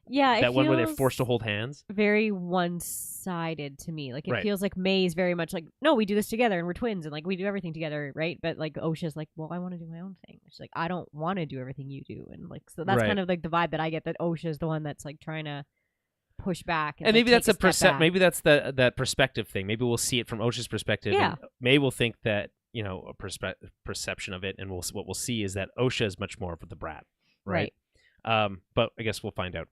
Yeah, that one where they're forced to hold hands. Very one-sided to me. Like it feels like May's very much like, no, we do this together and we're twins and like we do everything together, right? But like Osha's like, well, I want to do my own thing. She's like, I don't want to do everything you do, and like so that's kind of like the vibe that I get, that Osha's the one that's like trying to push back. And maybe like, that's maybe that's that perspective thing. Maybe we'll see it from Osha's perspective. Yeah. And May will think that a perception of it, and what we'll see is that Osha is much more of the brat, right? But I guess we'll find out.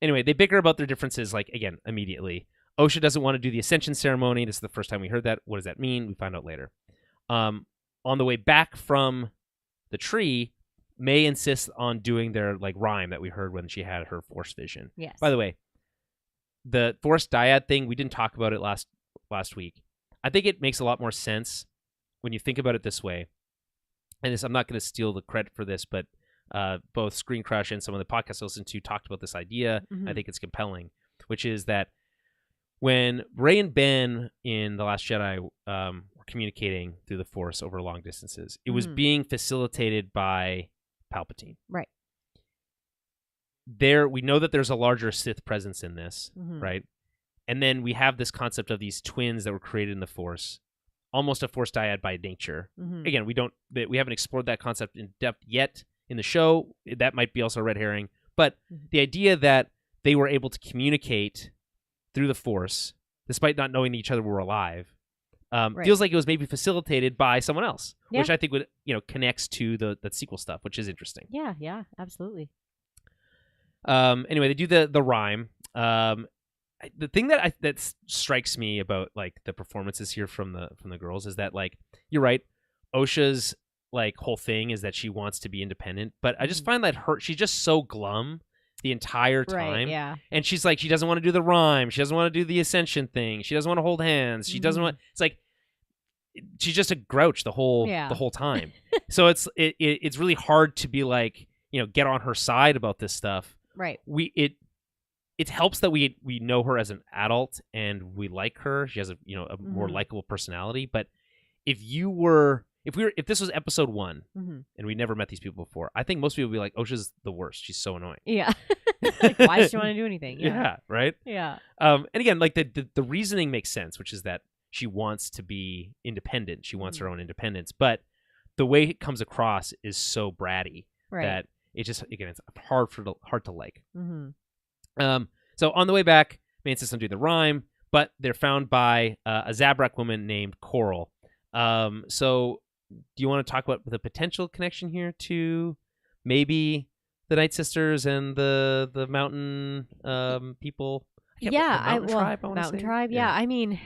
Anyway, they bicker about their differences, like, again, immediately. Osha doesn't want to do the ascension ceremony. This is the first time we heard that. What does that mean? We find out later. On the way back from the tree, May insists on doing their like rhyme that we heard when she had her Force vision. Yes. By the way, the Force dyad thing, we didn't talk about it last week. I think it makes a lot more sense when you think about it this way. And I'm not going to steal the credit for this, but both Screen Crush and some of the podcasts I listened to talked about this idea. I think it's compelling, which is that when Rey and Ben in The Last Jedi were communicating through the Force over long distances, it was being facilitated by Palpatine. Right. We know that there's a larger Sith presence in this, right? And then we have this concept of these twins that were created in the Force, almost a Force dyad by nature. Again, we haven't explored that concept in depth yet in the show. That might be also a red herring. But the idea that they were able to communicate through the Force, despite not knowing that each other were alive, feels like it was maybe facilitated by someone else, which I think would connects to the sequel stuff, which is interesting. Yeah, absolutely. Anyway, they do the rhyme. The thing that strikes me about like the performances here from the girls is that, like, you're right, Osha's like whole thing is that she wants to be independent, but I just find that she's just so glum the entire time. Right, yeah. And she's like, she doesn't want to do the rhyme, she doesn't want to do the ascension thing, she doesn't want to hold hands, she doesn't want, it's like she's just a grouch the whole time. So it's really hard to be like, get on her side about this stuff. Right. It helps that we know her as an adult and we like her. She has a more likable personality. But if this was episode 1 and we never met these people before, I think most people would be like, Osha's the worst. She's so annoying. Yeah. Like, why does she want to do anything? Yeah. Right. Yeah. And again, like the reasoning makes sense, which is that she wants to be independent. She wants her own independence. But the way it comes across is so bratty that it just, again, it's hard to like. So on the way back, May insists on doing the rhyme, but they're found by a Zabrak woman named Coral. So do you want to talk about the potential connection here to maybe the Night Sisters and the mountain people? Mountain Tribe. Yeah, I mean,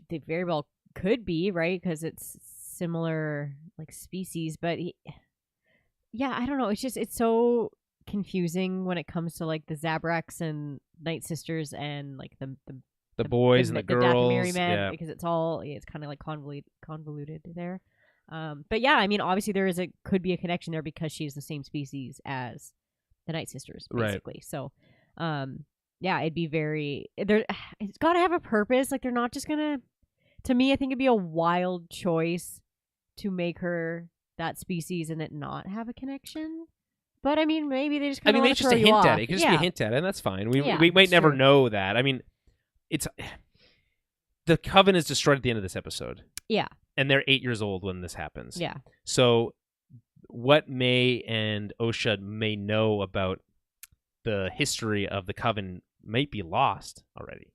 they very well could be, right? Because it's similar like species, but I don't know. It's so confusing when it comes to like the Zabraks and Night Sisters and like the boys and the girls, because it's kind of like convoluted there. But yeah, I mean, obviously could be a connection there because she's the same species as the Night Sisters, basically. Right. So, it'd be it's got to have a purpose. Like they're not just gonna. To me, I think it'd be a wild choice to make her that species and it not have a connection. But I mean, maybe they just kind of want to throw you off. At it. It could just be a hint at it, and that's fine. We might never know that. I mean, the Coven is destroyed at the end of this episode. Yeah. And they're 8 years old when this happens. Yeah. So what May and Osha may know about the history of the Coven might be lost already,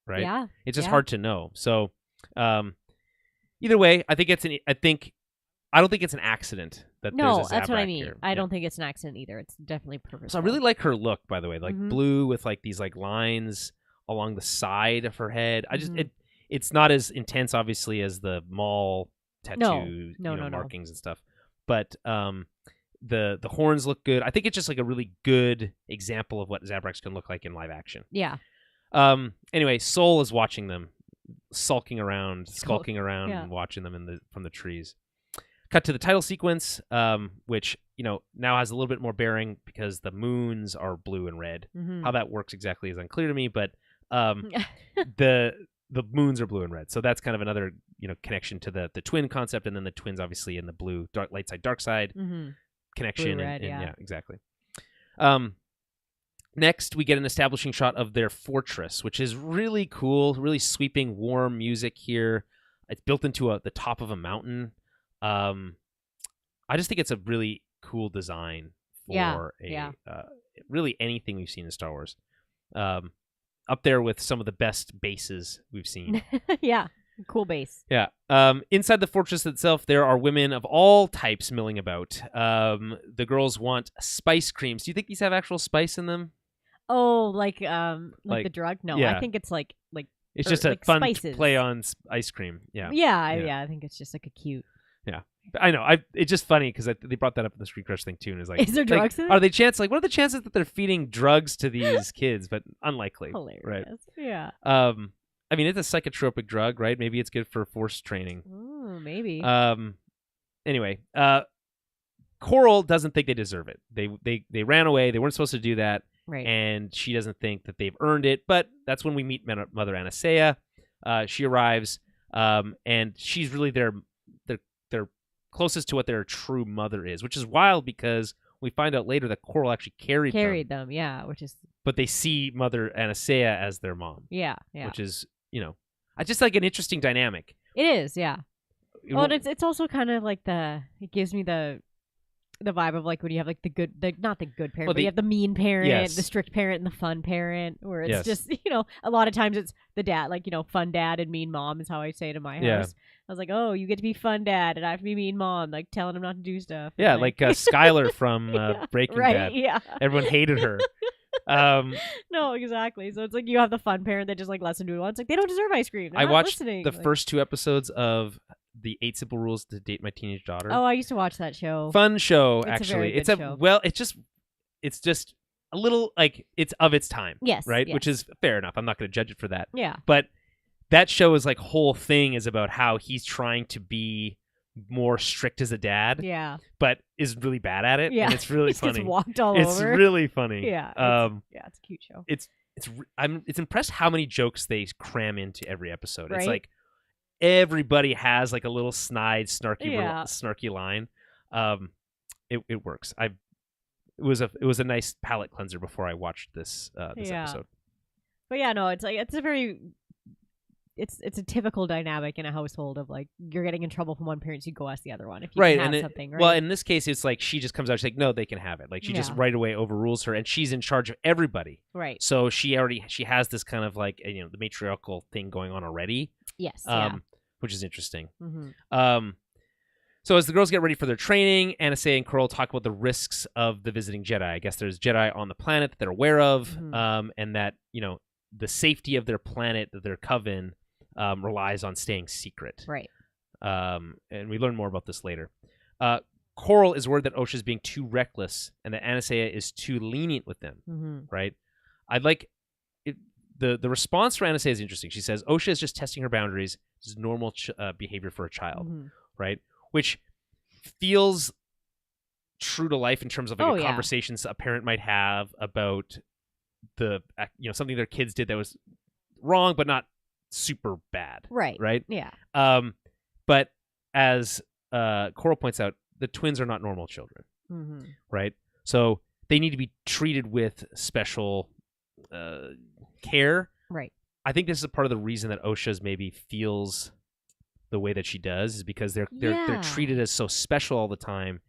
right? Yeah. It's just hard to know. So either way, I don't think it's an accident that there's a Zabrak that's what I mean. Here. I don't think it's an accident either. It's definitely purposeful. So I really like her look, by the way, like blue with like these like lines along the side of her head. I just it's not as intense, obviously, as the Maul tattoo markings and stuff. But the horns look good. I think it's just like a really good example of what Zabraks can look like in live action. Yeah. Anyway, Soul is watching them, skulking around, and watching them from the trees. Cut to the title sequence, which now has a little bit more bearing because the moons are blue and red. How that works exactly is unclear to me, but the moons are blue and red, so that's kind of another connection to the twin concept, and then the twins obviously in the blue light side dark side connection. Blue, red, yeah, exactly. Next, we get an establishing shot of their fortress, which is really cool, really sweeping, warm music here. It's built into the top of a mountain. I just think it's a really cool design for really anything we've seen in Star Wars. Up there with some of the best bases we've seen. Yeah, cool base. Yeah. Inside the fortress itself, there are women of all types milling about. The girls want spice creams. Do you think these have actual spice in them? Oh, like the drug? No, I think it's like it's just a fun play on ice cream. Yeah. I think it's just like a cute. Yeah, I know. It's just funny because they brought that up in the Screen Crush thing too, and it's like, is there drugs in it? Are they what are the chances that they're feeding drugs to these kids? But unlikely. Hilarious. Right? Yeah. I mean, it's a psychotropic drug, right? Maybe it's good for force training. Ooh, maybe. Anyway, Coral doesn't think they deserve it. They ran away. They weren't supposed to do that. Right. And she doesn't think that they've earned it. But that's when we meet Mother Anasea. She arrives, and she's really their closest to what their true mother is, which is wild because we find out later that Coral actually carried them. Yeah, which is. But they see Mother Anasea as their mom. Yeah. Which is, I just like an interesting dynamic. It is, yeah. Well, it's also kind of like it gives me the vibe of like when you have like not the good parent, but you have the mean parent, the strict parent, and the fun parent, where it's just, a lot of times it's the dad, like, fun dad and mean mom is how I say it in my house. I was like, oh, you get to be fun dad and I have to be mean mom, like telling him not to do stuff. Yeah, like Skylar from Breaking Bad. Yeah. Everyone hated her. No, exactly. So it's like you have the fun parent that just like lets them do it once. Like they don't deserve ice cream. I watched the first 2 episodes of the 8 Simple Rules to Date My Teenage Daughter. Oh, I used to watch that show. Fun show, actually. It's just a little like it's of its time. Yes. Right? Yes. Which is fair enough. I'm not going to judge it for that. Yeah. But that show is like whole thing is about how he's trying to be more strict as a dad. Yeah. But is really bad at it. Yeah. And it's really funny. Gets walked all over. It's really funny. Yeah. It's a cute show. It's impressed how many jokes they cram into every episode. Right? It's like everybody has like a little snide, snarky line. It works. It was a nice palate cleanser before I watched this episode. But yeah, no, it's like it's a very it's a typical dynamic in a household of like you're getting in trouble from one parent, so you go ask the other one if you right, can have and something. Right. Well, in this case, it's like she just comes out. She's like, no, they can have it. Like she just right away overrules her, and she's in charge of everybody. Right. So she has this kind of like the matriarchal thing going on already. Yes. Which is interesting. Mm-hmm. So as the girls get ready for their training, Anastasia and Coral talk about the risks of the visiting Jedi. I guess there's Jedi on the planet that they're aware of, and that the safety of their planet, that their coven, relies on staying secret. Right. And we learn more about this later. Coral is worried that Osha is being too reckless and that Anastasia is too lenient with them. Mm-hmm. Right. I'd like it, the response from Anastasia is interesting. She says Osha is just testing her boundaries. This is normal behavior for a child. Mm-hmm. Right. Which feels true to life in terms of like conversations a parent might have about something their kids did that was wrong but not super bad. Right. Yeah. But as Coral points out, the twins are not normal children. Mm-hmm. Right. So they need to be treated with special care. Right. I think this is a part of the reason that Osha's maybe feels the way that she does is because they're treated as so special all the time,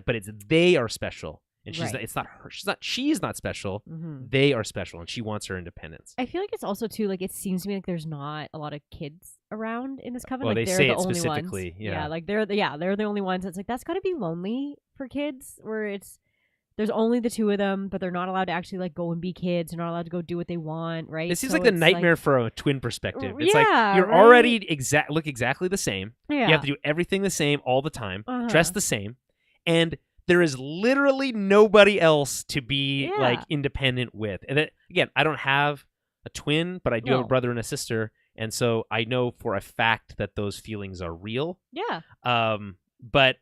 but they are special, and she's not, it's not her. She's not special. Mm-hmm. They are special, and she wants her independence. I feel like it's also too like it seems to me like there's not a lot of kids around in this coven. Well, like they they're say the it only specifically. Ones. Yeah, like they're the only ones. It's like that's got to be lonely for kids, where there's only the two of them, but they're not allowed to actually like go and be kids. They're not allowed to go do what they want, right? It seems like the nightmare for a twin perspective. It's like you're already look exactly the same. Yeah. You have to do everything the same all the time, dress the same, and there is literally nobody else to be like independent with. And then, again, I don't have a twin, but I do have a brother and a sister, and so I know for a fact that those feelings are real. Yeah. But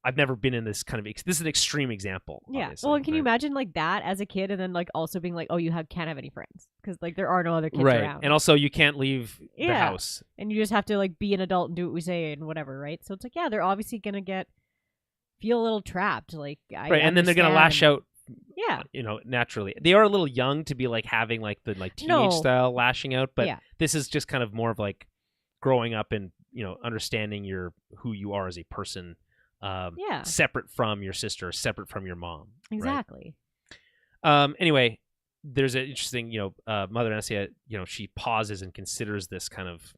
I've never been in this kind of this is an extreme example. Yeah. Well, and can you imagine like that as a kid, and then like also being like, oh, you can't have any friends because like there are no other kids around, and also you can't leave the house, and you just have to like be an adult and do what we say and whatever, right? So it's like they're obviously gonna feel a little trapped, like and then they're gonna lash out. Yeah. Naturally, they are a little young to be like having like the teenage style lashing out, but this is just kind of more of like growing up and understanding who you are as a person. Separate from your sister, separate from your mom. Exactly. Right? Anyway, there's an interesting, Mother Anastasia, she pauses and considers this kind of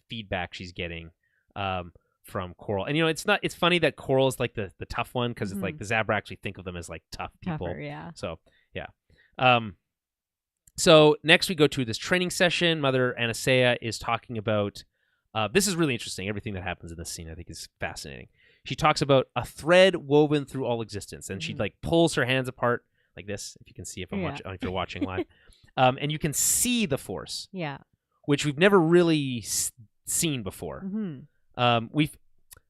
feedback she's getting from Coral. And, it's funny that Coral is like the tough one because it's like the Zabra actually think of them as like tough people. Tougher, yeah. So, yeah. So next we go to this training session. Mother Anastasia is talking about, this is really interesting. Everything that happens in this scene I think is fascinating. She talks about a thread woven through all existence, and she like pulls her hands apart like this. If you can see, if you're watching live, and you can see the Force, which we've never really seen before. Mm-hmm.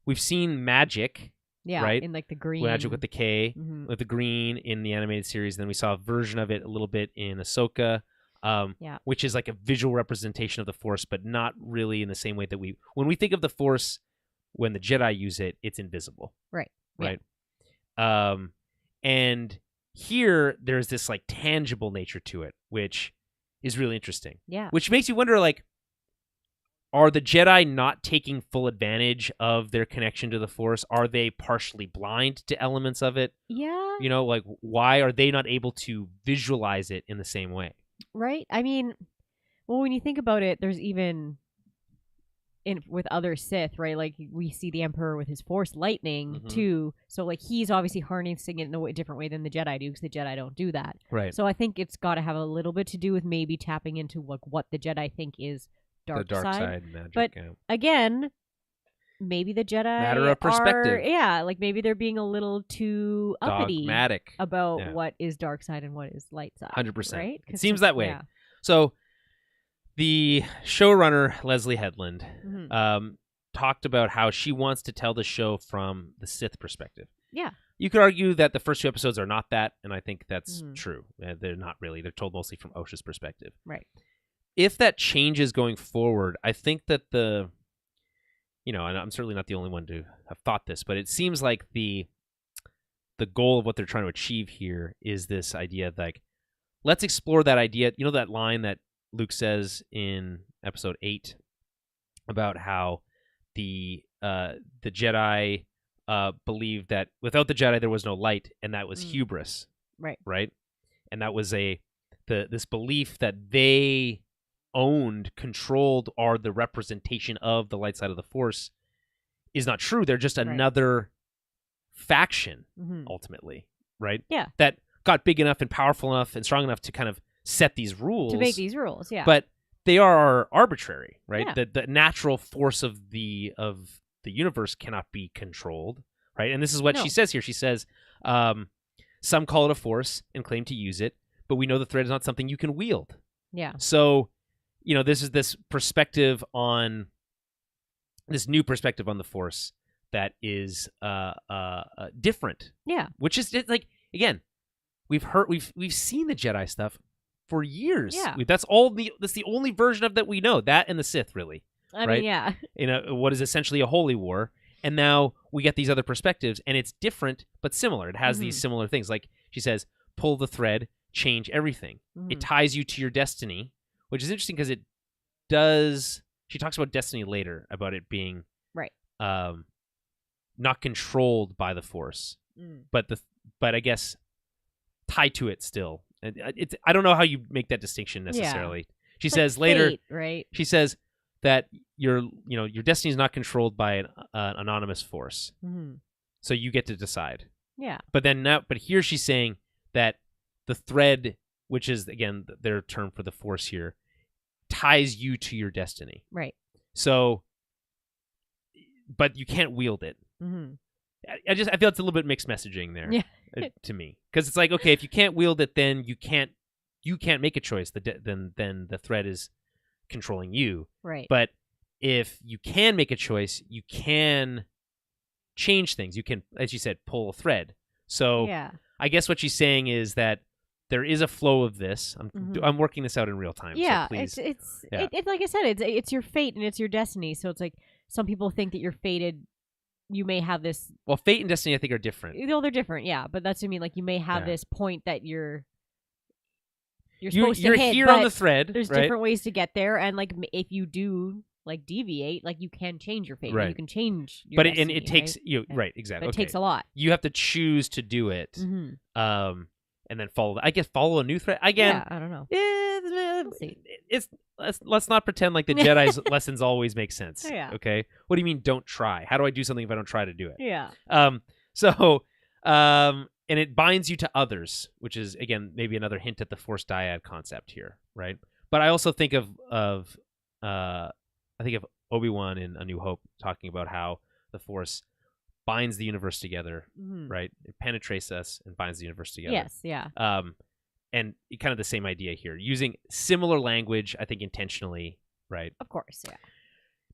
We've seen magic, right? In like the green magic with the K, with the green in the animated series. And then we saw a version of it a little bit in Ahsoka, which is like a visual representation of the Force, but not really in the same way that when we think of the Force. When the Jedi use it, it's invisible. Right. And here there's this like tangible nature to it, which is really interesting. Yeah. Which makes you wonder, like, are the Jedi not taking full advantage of their connection to the Force? Are they partially blind to elements of it? Yeah. Like, why are they not able to visualize it in the same way? Right. I mean, well, when you think about it, there's even... with other Sith, right? Like we see the Emperor with his Force lightning too. So like he's obviously harnessing it in a different way than the Jedi do because the Jedi don't do that. Right. So I think it's got to have a little bit to do with maybe tapping into like what the Jedi think is dark the dark side magic. But again, maybe the Jedi matter of perspective. Like maybe they're being a little too uppity dogmatic about what is dark side and what is light side. 100%. Right? It seems that way. Yeah. So. The showrunner, Leslie Headland, talked about how she wants to tell the show from the Sith perspective. Yeah. You could argue that the first 2 episodes are not that, and I think that's true. They're not really. They're told mostly from Osha's perspective. Right. If that changes going forward, I think that and I'm certainly not the only one to have thought this, but it seems like the goal of what they're trying to achieve here is this idea of like, let's explore that idea. That line that Luke says in episode 8 about how the Jedi believed that without the Jedi there was no light, and that was hubris. Right? And that was this belief that they owned, controlled, or the representation of the light side of the Force is not true. They're just another faction, ultimately, right? Yeah. That got big enough and powerful enough and strong enough to kind of set these rules. To make these rules, yeah. But they are arbitrary, right? Yeah. The natural force of the universe cannot be controlled, right? And this is what she says here. She says, some call it a force and claim to use it, but we know the thread is not something you can wield. Yeah. So, this is this perspective on this new perspective on the Force that is different. Yeah. Which is like, again, we've seen the Jedi stuff for years. Yeah. That's the only version of that we know. That and the Sith, really. I mean, yeah. What is essentially a holy war. And now we get these other perspectives, and it's different but similar. It has these similar things. Like she says, pull the thread, change everything. It ties you to your destiny, which is interesting because it does. She talks about destiny later, about it being not controlled by the Force, but I guess tied to it still. I don't know how you make that distinction necessarily. Yeah. She says later, fate, right? She says that your destiny is not controlled by an anonymous force, so you get to decide. Yeah. But here she's saying that the thread, which is again their term for the Force here, ties you to your destiny. Right. So, but you can't wield it. I feel it's a little bit mixed messaging there. Yeah. To me, because it's like, okay, if you can't wield it, then you can't make a choice. Then the thread is controlling you. Right. But if you can make a choice, you can change things. You can, as you said, pull a thread. So I guess what she's saying is that there is a flow of this. I'm working this out in real time. Yeah, so please. It's like I said, it's your fate and it's your destiny. So it's like some people think that you're fated. You may have this. Well, fate and destiny, I think, are different. No, they're different. Yeah, but that's what I mean. Like you may have this point that you're supposed to hit. You're here on the thread. There's different ways to get there, and like if you do like deviate, like you can change your fate. Right. You can change. Your destiny, it takes right? right, exactly. It takes a lot. You have to choose to do it. And then follow a new thread again. Yeah, I don't know. Let's not pretend like the Jedi's lessons always make sense. Yeah. Okay. What do you mean? Don't try. How do I do something if I don't try to do it? Yeah. And it binds you to others, which is again maybe another hint at the Force dyad concept here, right? But I also think of Obi-Wan in A New Hope talking about how the Force binds the universe together, right? It penetrates us and binds the universe together. Yes, yeah. And kind of the same idea here, using similar language, I think intentionally, right? Of course, yeah.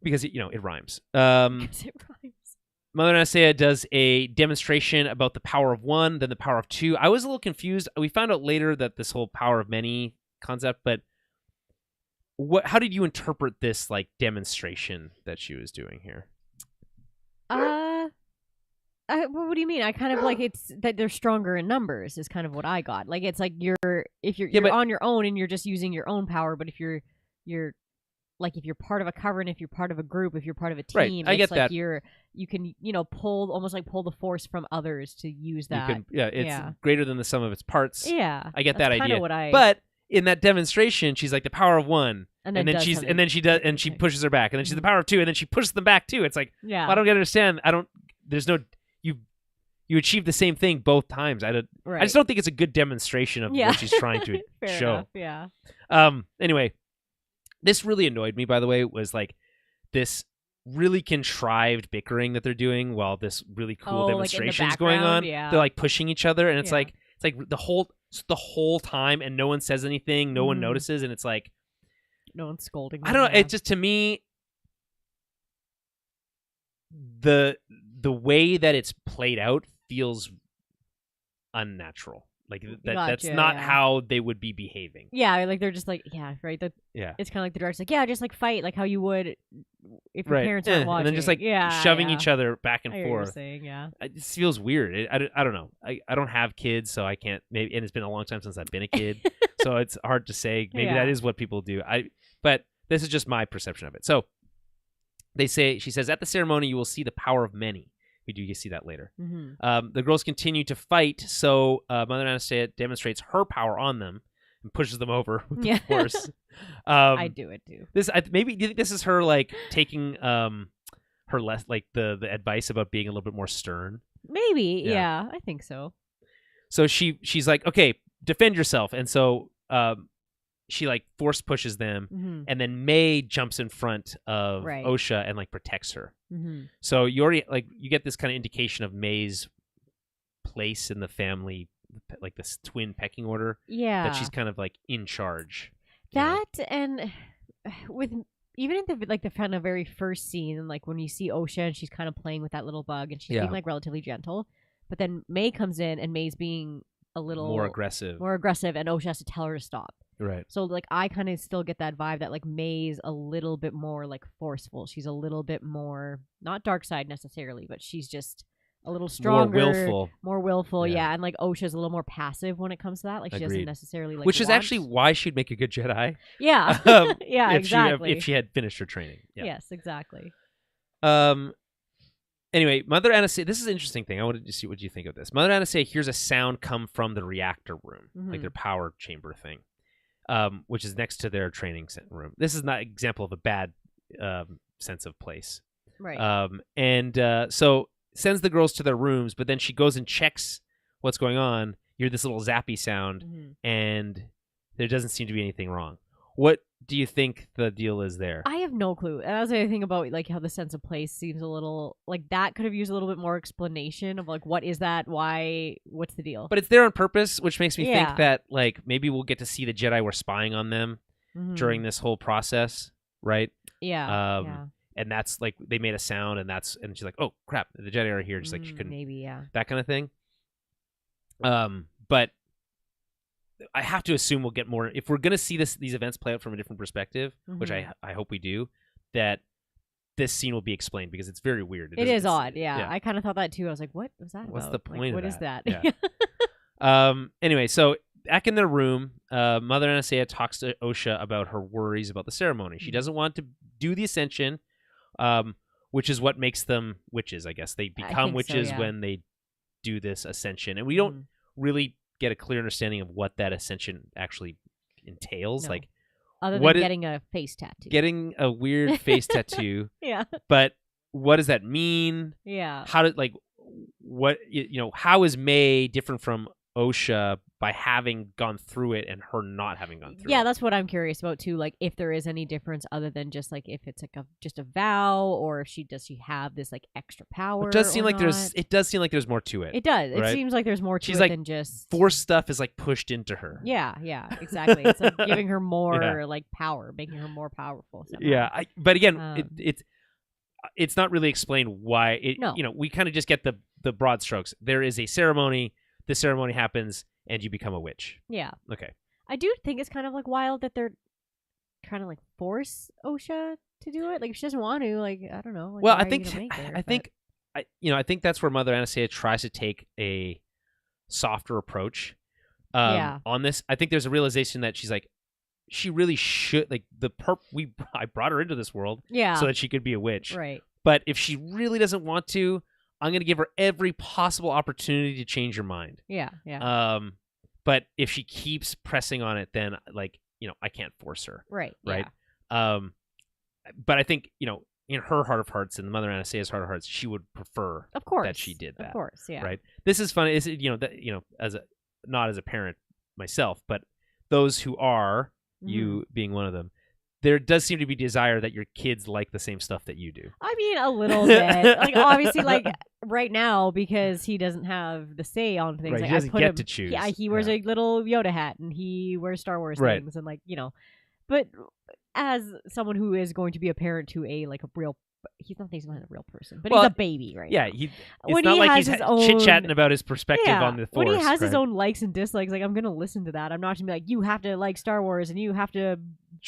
Because it rhymes. Because it rhymes. Mother Nassea does a demonstration about the power of one, then the power of two. I was a little confused. We found out later that this whole power of many concept, but how did you interpret this like demonstration that she was doing here? What do you mean? I kind of like it's that they're stronger in numbers is kind of what I got. Like it's like if you're on your own and you're just using your own power, but if you're like if you're part of a coven, if you're part of a group, if you're part of a team, I get like that. You can pull the force from others to use that. It's greater than the sum of its parts. Yeah, I get that idea. What but in that demonstration, she's like the power of one, and then she pushes her back, and then she's the power of two, and then she pushes them back too. It's like, I don't understand. There's no you achieve the same thing both times. I just don't think it's a good demonstration of what she's trying to show. Enough, yeah. Anyway, this really annoyed me. By the way, was like this really contrived bickering that they're doing while this really cool demonstration's going on. Yeah. They're like pushing each other, and it's like the whole time, and no one says anything, no one notices, and it's like no one's scolding. I don't know. It's just, to me, the way that it's played out feels unnatural. Like that's not how they would be behaving. Yeah, like they're just like, right. It's kind of like the director's like, just like fight like how you would if your parents aren't watching. And then just like shoving each other back and forth. Saying, It just feels weird. I don't know. I don't have kids, so I can't. Maybe, and it's been a long time since I've been a kid, so it's hard to say. Maybe that is what people do. But this is just my perception of it. So she says, at the ceremony, you will see the power of many. We do see that later. Mm-hmm. The girls continue to fight, so Mother Anastasia demonstrates her power on them and pushes them over with the force. I do it too. Maybe do you think this is her like taking her less like the advice about being a little bit more stern? Maybe, yeah, I think so. So she's like, okay, defend yourself, and so she like force pushes them, and then May jumps in front of Osha and like protects her. So you already like you get this kind of indication of May's place in the family, like this twin pecking order. Yeah, that she's kind of like in charge. That and with even in the kind of very first scene, like when you see Osha and she's kind of playing with that little bug and she's being like relatively gentle, but then May comes in and May's being a little more aggressive, and Osha has to tell her to stop. Right. So like I kind of still get that vibe that like May's a little bit more like forceful. She's a little bit more not dark side necessarily, but she's just a little stronger, more willful. Yeah. And like Osha's a little more passive when it comes to that. Like she doesn't necessarily like. Which is actually why she'd make a good Jedi. Yeah. Yeah. Exactly. If she had finished her training. Yeah. Yes. Exactly. Anyway, Mother Anastasia, this is an interesting thing. I wanted to see what you think of this. Mother Anastasia hears a sound come from the reactor room, like their power chamber thing, which is next to their training room. This is not an example of a bad sense of place. Right. So sends the girls to their rooms, but then she goes and checks what's going on. You hear this little zappy sound, and there doesn't seem to be anything wrong. What do you think the deal is there? I have no clue. And that's the other thing about like how the sense of place seems a little like that could have used a little bit more explanation of like what is that? Why? What's the deal? But it's there on purpose, which makes me think that like maybe we'll get to see the Jedi were spying on them during this whole process, right? Yeah. And that's like they made a sound, and she's like, "Oh crap, the Jedi are here." Just like she couldn't, maybe that kind of thing. But I have to assume we'll get more if we're gonna see these events play out from a different perspective, which I hope we do. That this scene will be explained because it's very weird. It is odd. Yeah, I kind of thought that too. I was like, "What was that? What's about? the point? Like, of what that? is that?" Yeah. Anyway, so back in their room, Mother Anastasia talks to Osha about her worries about the ceremony. She doesn't want to do the ascension, which is what makes them witches, I guess. They become witches when they do this ascension. And we don't really get a clear understanding of what that ascension actually entails. Like, other than getting a face tattoo. Getting a weird face tattoo. Yeah. But what does that mean? Yeah. How how is May different from Osha by having gone through it and her not having gone through it? Yeah, that's what I'm curious about too. Like if there is any difference other than just like if it's like just a vow, or if she have this like extra power. It does seem like there's more to it. It does. Right? It seems like there's more to She's it like, than just force stuff is like pushed into her. Yeah, exactly. It's like giving her more like power, making her more powerful. Somehow. Yeah, but again, it's not really explained why. We kind of just get the broad strokes. There is a ceremony. The ceremony happens, and you become a witch. Yeah. Okay. I do think it's kind of like wild that they're trying to like force Osha to do it. Like if she doesn't want to, like I don't know. Like, well, I think that's where Mother Anastasia tries to take a softer approach on this. I think there's a realization that she's like, she really should like I brought her into this world so that she could be a witch. Right. But if she really doesn't want to, I'm going to give her every possible opportunity to change her mind. Yeah. But if she keeps pressing on it, then I can't force her. Right. Right. Yeah. But I think, in her heart of hearts and Mother Anastasia's heart of hearts, she would prefer that she did that. Of course. Yeah. Right. This is funny. Not as a parent myself, but those who are, you being one of them, there does seem to be desire that your kids like the same stuff that you do. I mean, a little bit. Like, obviously, like, right now, because he doesn't have the say on things. Right, like, he doesn't get to choose. Yeah, he wears a little Yoda hat, and he wears Star Wars things, and, like, But as someone who is going to be a parent to a real... He's not a real person, but he's a baby right now. Yeah, it's not like he's chit-chatting about his perspective on the Force. When he has his own likes and dislikes, like, I'm going to listen to that. I'm not going to be like, you have to like Star Wars and you have to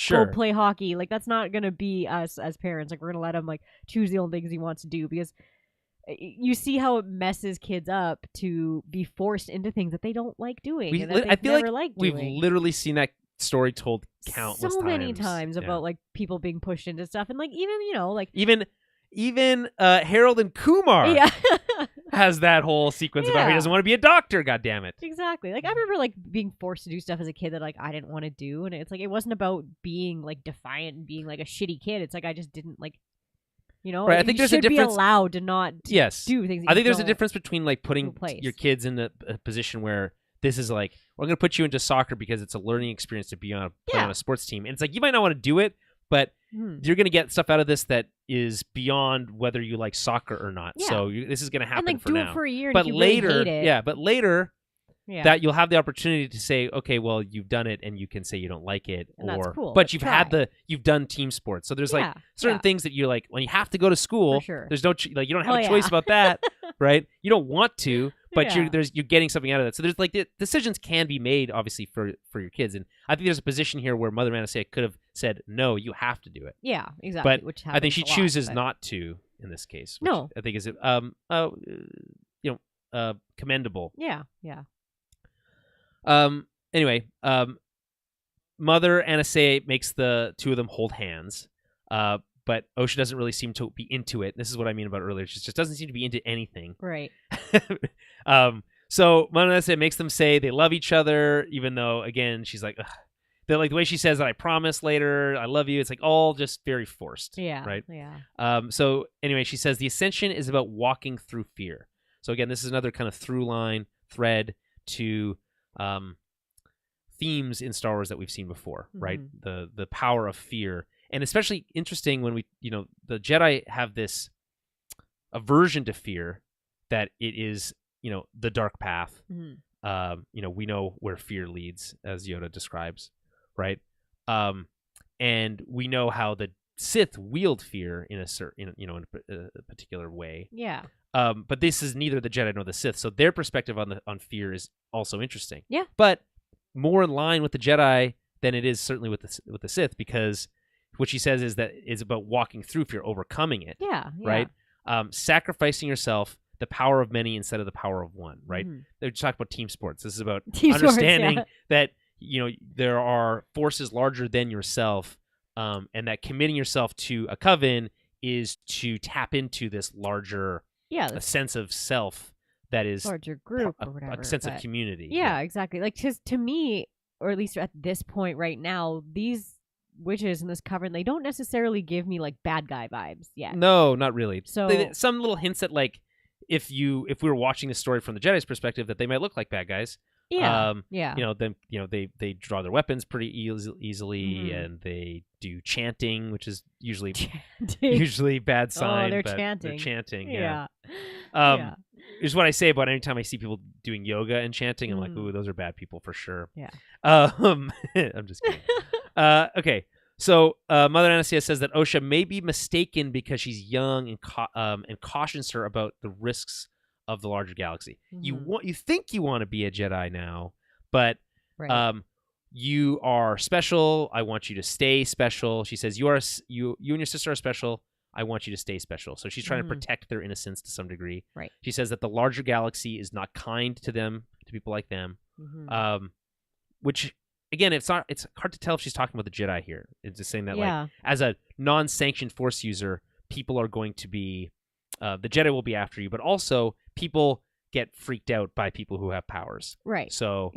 go play hockey. Like, that's not going to be us as parents. Like, we're going to let him like choose the only things he wants to do, because you see how it messes kids up to be forced into things that they don't like doing. I feel like we've literally seen that story told countless so times. many times about like people being pushed into stuff, and like even Harold and Kumar has that whole sequence about how he doesn't want to be a doctor. God damn it! Exactly. Like I remember like being forced to do stuff as a kid that like I didn't want to do, and it's like it wasn't about being like defiant and being like a shitty kid. It's like I just didn't like. Right, I think there's a difference. Be allowed to not do things. I think there's a difference between like putting your kids in a position where this is like, we're going to put you into soccer because it's a learning experience to be on a sports team. And it's like, you might not want to do it, but you're going to get stuff out of this that is beyond whether you like soccer or not. Yeah. So this is going to happen for now. Do it for a year. But and later, really hate it. But later, that you'll have the opportunity to say, okay, well, you've done it, and you can say you don't like it, and that's cool. But you've done team sports. So there's like certain things that you're like, when you have to go to school, there's no like you don't have a choice about that, right? You don't want to, but you're getting something out of that. So there's like the decisions can be made obviously for your kids, and I think there's a position here where Mother Anastasia could have said, no, you have to do it. Yeah, exactly. But which I think she chooses not to in this case. Which I think is commendable. Yeah. Anyway, Mother Anastasia makes the two of them hold hands, but Osha doesn't really seem to be into it. This is what I mean about earlier. She just doesn't seem to be into anything. Right. So Mother Anastasia makes them say they love each other, even though, again, she's like, ugh. They're like the way she says that I promise later, I love you. It's like all just very forced. Yeah. Right. Yeah. So anyway, she says the ascension is about walking through fear. So again, this is another kind of through line thread to themes in Star Wars that we've seen before, right? The power of fear, and especially interesting when the Jedi have this aversion to fear, that it is the dark path. We know where fear leads, as Yoda describes, right? And we know how the Sith wield fear in a particular way. Yeah. But this is neither the Jedi nor the Sith, so their perspective on fear is also interesting. Yeah. But more in line with the Jedi than it is certainly with the Sith, because what she says is that it's about walking through fear, overcoming it. Yeah. Right. Sacrificing yourself, the power of many instead of the power of one. Right. They're talking about team sports. This is about understanding that there are forces larger than yourself, and that committing yourself to a coven is to tap into this larger. A sense of self that is larger group or whatever, a sense of community. Yeah, exactly. Like, because to me, or at least at this point right now, these witches in this coven, they don't necessarily give me like bad guy vibes yet. No, not really. So some little hints that like if we were watching the story from the Jedi's perspective, that they might look like bad guys. Yeah. They draw their weapons pretty easily, and they do chanting, which is usually bad sign. They're but chanting. They're chanting. Yeah. Is what I say about anytime I see people doing yoga and chanting. I'm like, ooh, those are bad people for sure. Yeah. I'm just kidding. Okay. So Mother Anastasia says that Osha may be mistaken because she's young and cautions her about the risks of the larger galaxy. You think you want to be a Jedi now, but you are special. I want you to stay special. She says you and your sister are special. I want you to stay special. So she's trying to protect their innocence to some degree. Right. She says that the larger galaxy is not kind to them, to people like them. Which again, it's hard to tell if she's talking about the Jedi here. It's just saying that like as a non-sanctioned Force user, people are going to be the Jedi will be after you, but also people get freaked out by people who have powers. Right. So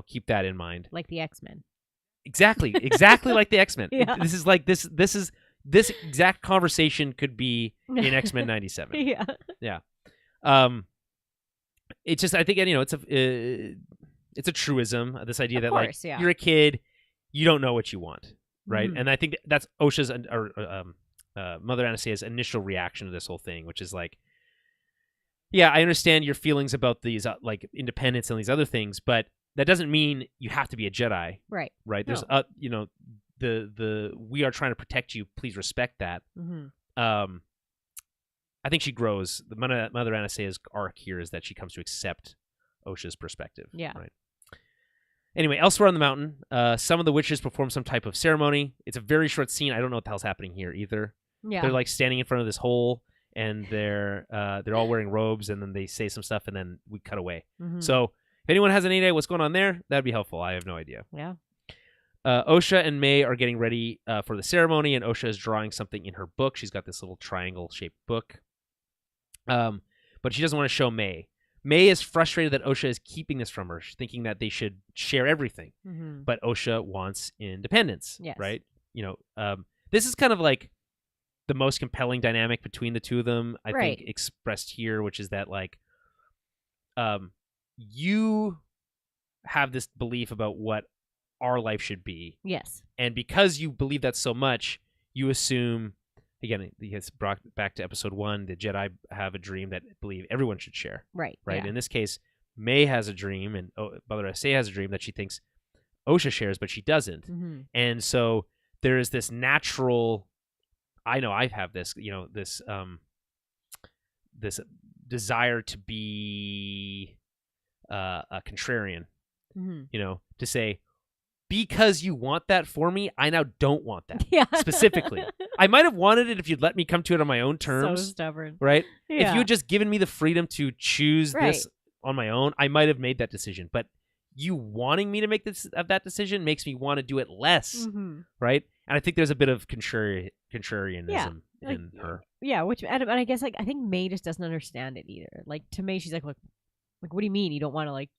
keep that in mind. Like the X-Men. Exactly Like the X-Men. Yeah. This is like this exact conversation could be in X-Men 97. Yeah. It's just I think it's a truism. This idea that like you're a kid, you don't know what you want, right? And I think that's Osha's Mother Anastasia's initial reaction to this whole thing, which is like, yeah, I understand your feelings about these like independence and these other things, but that doesn't mean you have to be a Jedi, right? Right? There's the we are trying to protect you. Please respect that. I think she grows. The Mother Anastasia's arc here is that she comes to accept Osha's perspective. Yeah. Right. Anyway, elsewhere on the mountain, some of the witches perform some type of ceremony. It's a very short scene. I don't know what the hell's happening here either. Yeah. They're like standing in front of this hole, and they're all wearing robes, and then they say some stuff, and then we cut away. So if anyone has any idea what's going on there, that'd be helpful. I have no idea. Yeah. Osha and May are getting ready for the ceremony, and Osha is drawing something in her book. She's got this little triangle-shaped book. But she doesn't want to show May. May is frustrated that Osha is keeping this from her, thinking that they should share everything. Mm-hmm. But Osha wants independence, yes. right? This is kind of like the most compelling dynamic between the two of them, I think, expressed here, which is that, like, you have this belief about what our life should be. Yes. And because you believe that so much, you assume, again, it's brought back to episode 1, the Jedi have a dream that believe everyone should share. Right. Right. Yeah. In this case, May has a dream, and Mother Essay has a dream that she thinks Osha shares, but she doesn't. Mm-hmm. And so there is this natural, I know I have this, this desire to be a contrarian, mm-hmm. To say, because you want that for me, I now don't want that. Yeah. Specifically. I might have wanted it if you'd let me come to it on my own terms. So stubborn. Right? Yeah. If you had just given me the freedom to choose this on my own, I might have made that decision. But you wanting me to make that decision makes me want to do it less. Mm-hmm. Right? And I think there's a bit of contrarianism in her. Yeah, and I guess, like, I think May just doesn't understand it either. Like, to May, she's like, look, what do you mean you don't want to, like,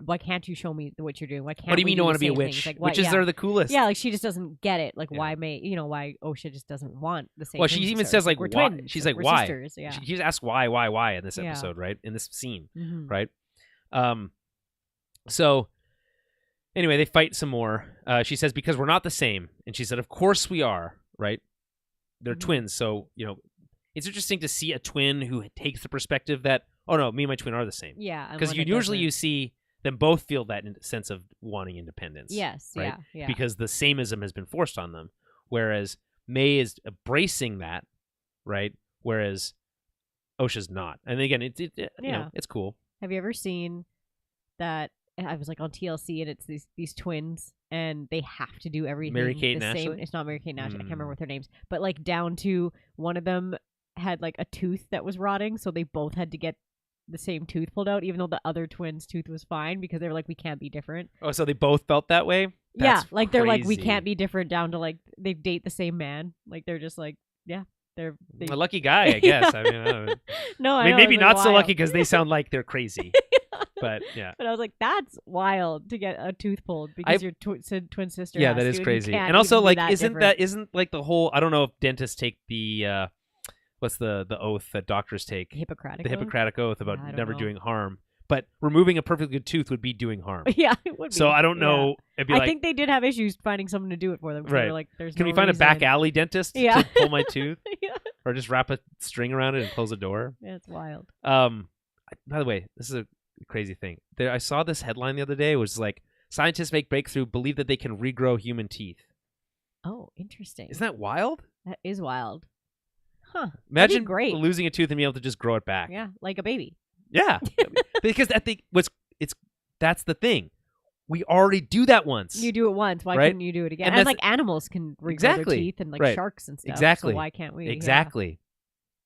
why can't you show me what you're doing? Why can't What do you mean you don't want to be a witch? witch? Like, witches are the coolest. Yeah, like, she just doesn't get it. Like, why why Osha just doesn't want the same. Well, she even says, like, we're why? twins. She's like, we're why? Sisters. Yeah. She just asks why in this episode, right? In this scene, mm-hmm. right? So anyway, they fight some more. She says, because we're not the same. And she said, of course we are, right? They're mm-hmm. twins. So, it's interesting to see a twin who takes the perspective that, oh no, me and my twin are the same. Yeah. Because you see them both feel that sense of wanting independence. Yes. Right? Yeah. Because the samenism has been forced on them. Whereas May is embracing that, right? Whereas Osha's not. And again, it's cool. Have you ever seen that? I was like on TLC, and it's these twins, and they have to do everything Mary-Kate the and same. Ashley? It's not Mary-Kate and Ashley. I can't remember what their names, but like down to one of them had like a tooth that was rotting, so they both had to get the same tooth pulled out, even though the other twin's tooth was fine, because they were like, we can't be different. Oh, so they both felt that way? That's like crazy. They're like, we can't be different, down to like they date the same man. Like they're just like, yeah, they're a lucky guy, I guess. I mean, no, maybe not like, so wild. lucky because they sound like they're crazy. But yeah. But I was like, that's wild to get a tooth pulled because your twin sister. Yeah, has that is to, crazy. And also, like, isn't like the whole? I don't know if dentists take the what's the oath that doctors take? Hippocratic oath about never doing harm. But removing a perfectly good tooth would be doing harm. Yeah, it would be. So I don't know. Yeah. It'd be I think they did have issues finding someone to do it for them. Right. They were like, Can we find a back alley dentist to pull my tooth? Yeah. Or just wrap a string around it and close a door? Yeah, it's wild. By the way, this is a crazy thing. I saw this headline the other day. It was like, scientists make breakthrough, believe that they can regrow human teeth. Oh, interesting. Isn't that wild? That is wild. Huh. Imagine great. losing a tooth and being able to just grow it back. Yeah, like a baby. Yeah. Because I think that's the thing. We already do that once. You do it once. Why couldn't you do it again? And and like animals can regrow their teeth, and like sharks and stuff. Exactly. So why can't we? Exactly.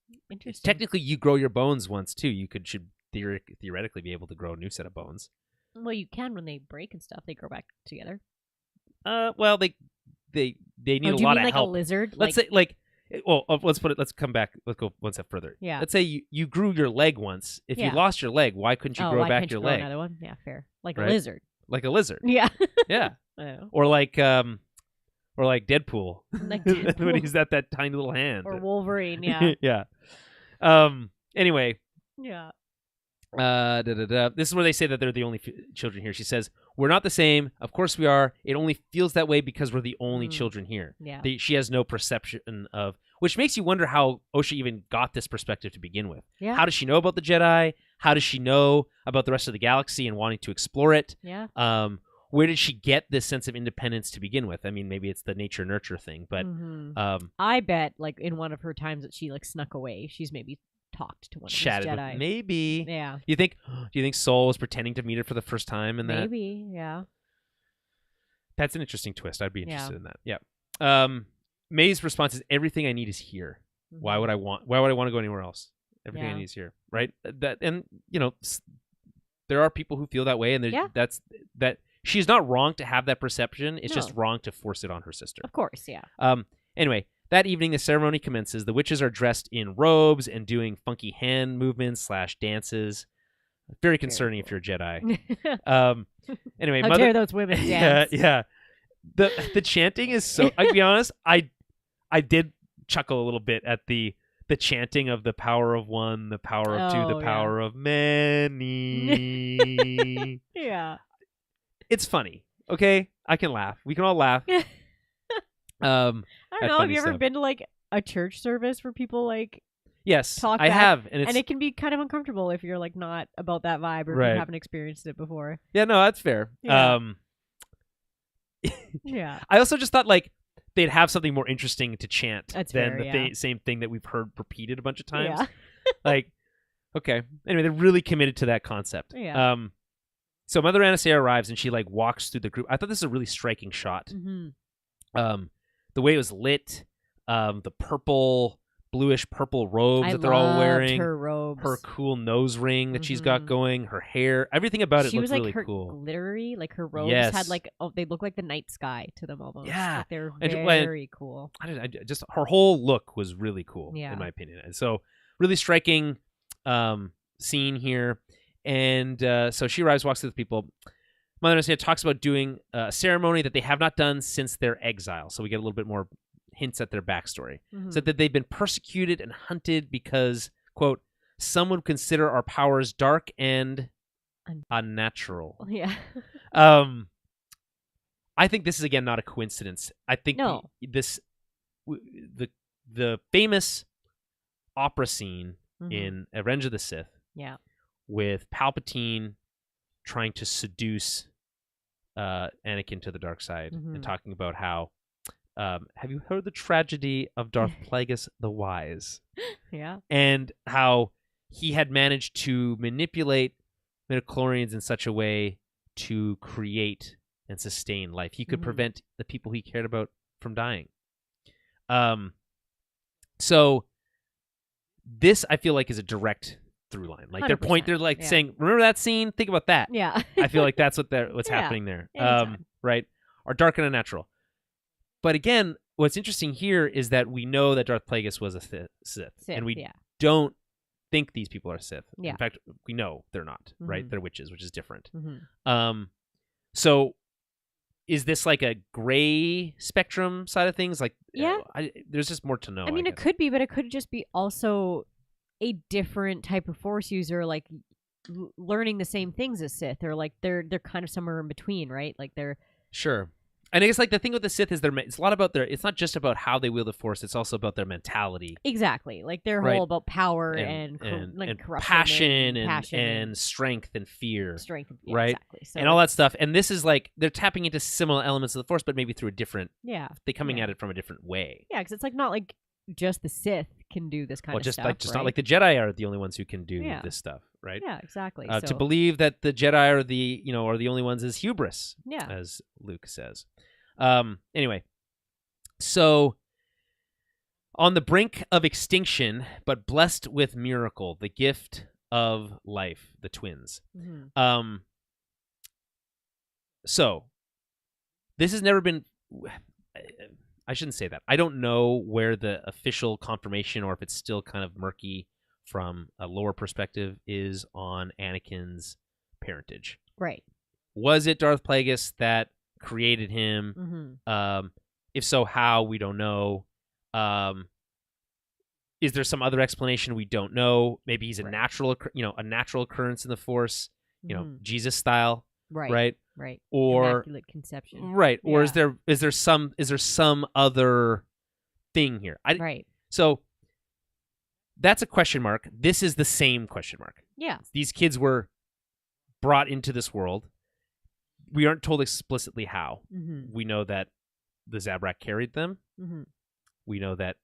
Yeah. Interesting. Technically, you grow your bones once too. You should theoretically be able to grow a new set of bones. Well, you can when they break and stuff. They grow back together. Well, they need a lot of like help. A lizard? Let's say like. Well, let's put it. Let's come back. Let's go one step further. Yeah. Let's say you grew your leg once. If you lost your leg, why couldn't you grow back your leg? Another one? Yeah, fair. Like a lizard. Like a lizard. Yeah. Yeah. I know. Or like Deadpool. Like Deadpool. When he's got that tiny little hand. Or Wolverine. Yeah. Yeah. Anyway. Yeah. This is where they say that they're the only children here. She says, we're not the same. Of course we are. It only feels that way because we're the only children here. Yeah. She has no perception of, which makes you wonder how Osha even got this perspective to begin with. Yeah. How does she know about the Jedi? How does she know about the rest of the galaxy and wanting to explore it? Yeah. Where did she get this sense of independence to begin with? I mean, maybe it's the nature nurture thing, but I bet like in one of her times that she like snuck away, she's maybe talked to one of these Jedi. Maybe. Yeah. Do you think Sol was pretending to meet her for the first time in that? Maybe, yeah. That's an interesting twist. I'd be interested in that. Yeah. May's response is, everything I need is here. Mm-hmm. Why would I want to go anywhere else? Everything I need is here. Right? There are people who feel that way, and that she's not wrong to have that perception. It's just No. wrong to force it on her sister. Of course, yeah. Anyway, that evening the ceremony commences. The witches are dressed in robes and doing funky hand movements / dances. Very concerning if you're a Jedi. Anyway, How dare those women dance? yeah. The chanting is so. I'll be honest. I did chuckle a little bit at the chanting of the power of one, the power of two, the power of many. Yeah. It's funny. Okay, I can laugh. We can all laugh. I don't know. Have you ever stuff. been to like a church service where people like Yes, talk I back? have, and it can be kind of uncomfortable if you're like not about that vibe or if Right. you haven't experienced it before. Yeah, no, that's fair. Yeah. Yeah. I also just thought like they'd have something more interesting to chant That's than fair, the yeah. same thing that we've heard repeated a bunch of times. Yeah. Like, okay. Anyway, they're really committed to that concept. Yeah. So Mother Anastasia arrives and she like walks through the group. I thought this is a really striking shot. Mm-hmm. The way it was lit, the bluish purple robes that they're all wearing, her robes, her cool nose ring that she's got going, her hair, everything about it she looked was like really her cool. glittery, like her robes Yes. had like they look like the night sky to them almost. Yeah. Like, they're And very cool. I just her whole look was really cool Yeah. in my opinion, and so really striking scene here. And so she arrives, walks through the people. Mother Anastasia talks about doing a ceremony that they have not done since their exile. So we get a little bit more hints at their backstory. Mhm. So that they've been persecuted and hunted because, quote, some would consider our powers dark and unnatural. Yeah. I think this is again not a coincidence. I think No. the famous opera scene Mhm. in Revenge of the Sith, Yeah. with Palpatine trying to seduce Anakin to the dark side Mhm. and talking about how have you heard the tragedy of Darth Plagueis the Wise? Yeah. And how he had managed to manipulate midichlorians in such a way to create and sustain life. He could Mhm. prevent the people he cared about from dying. So this I feel like is a direct through line. Like their point, they're like 100%, yeah. saying, "Remember that scene? Think about that." Yeah. I feel like that's what's Yeah, happening there. anytime. Right? Are dark and unnatural. But again, what's interesting here is that we know that Darth Plagueis was a Sith, and we yeah. don't think these people are Sith. Yeah. In fact, we know they're not. Right? Mhm. They're witches, which is different. Mhm. So is this like a gray spectrum side of things? Like, Yeah. there's just more to know. I mean, it guess. could be, but it could just be also a different type of Force user, like learning the same things as Sith, or like they're kind of somewhere in between, right? Like they're Sure. And I guess like the thing with the Sith is it's a lot about it's not just about how they wield the Force, it's also about their mentality. exactly like they're Right. all about power And corruption, passion passion and strength and fear. strength, right? Exactly. So and all that stuff. And this is like they're tapping into similar elements of the Force, but maybe through a different. Yeah. They're coming Yeah. at it from a different way. Yeah, because it's like not like just the Sith can do this kind Well, of just stuff. like right? not like the Jedi are the only ones who can do Yeah. this stuff, right? Yeah, exactly. To So, believe that the Jedi are the only ones is hubris, yeah. as Luke says. Anyway, so on the brink of extinction, but blessed with miracle, the gift of life, the twins. Mhm. So this has never been. I shouldn't say that. I don't know where the official confirmation, or if it's still kind of murky from a lore perspective, is on Anakin's parentage. Right. Was it Darth Plagueis that created him? Mm-hmm. If so, how? We don't know. Is there some other explanation we don't know? Maybe he's a Right. natural occurrence in the Force, Mhm. Jesus style, Right. right? Right. Or Immaculate conception. right, or is Yeah. there some other thing here? Right. So that's a question mark. This is the same question mark. Yeah. These kids were brought into this world. We aren't told explicitly how. Mm-hmm. We know that the Zabrak carried them. Mm-hmm. We know that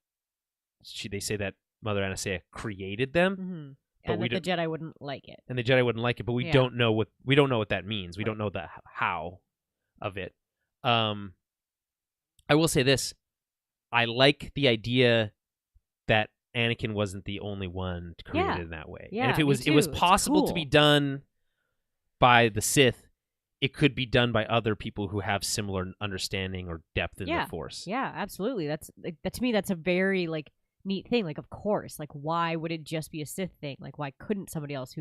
they say that Mother Anastasia created them, Mm-hmm. but And we that the Jedi wouldn't like it. and the Jedi wouldn't like it. But we Yeah. don't know what that means. We Right. don't know the how of it. I will say this: I like the idea that Anakin wasn't the only one created Yeah. in that way. Yeah, and if it me was too. It's possible to be cool. done by the Sith, it could be done by other people who have similar understanding or depth in the Force. Yeah, absolutely. That to me, that's a very like neat thing. Like, of course, like why would it just be a Sith thing? Like, why couldn't somebody else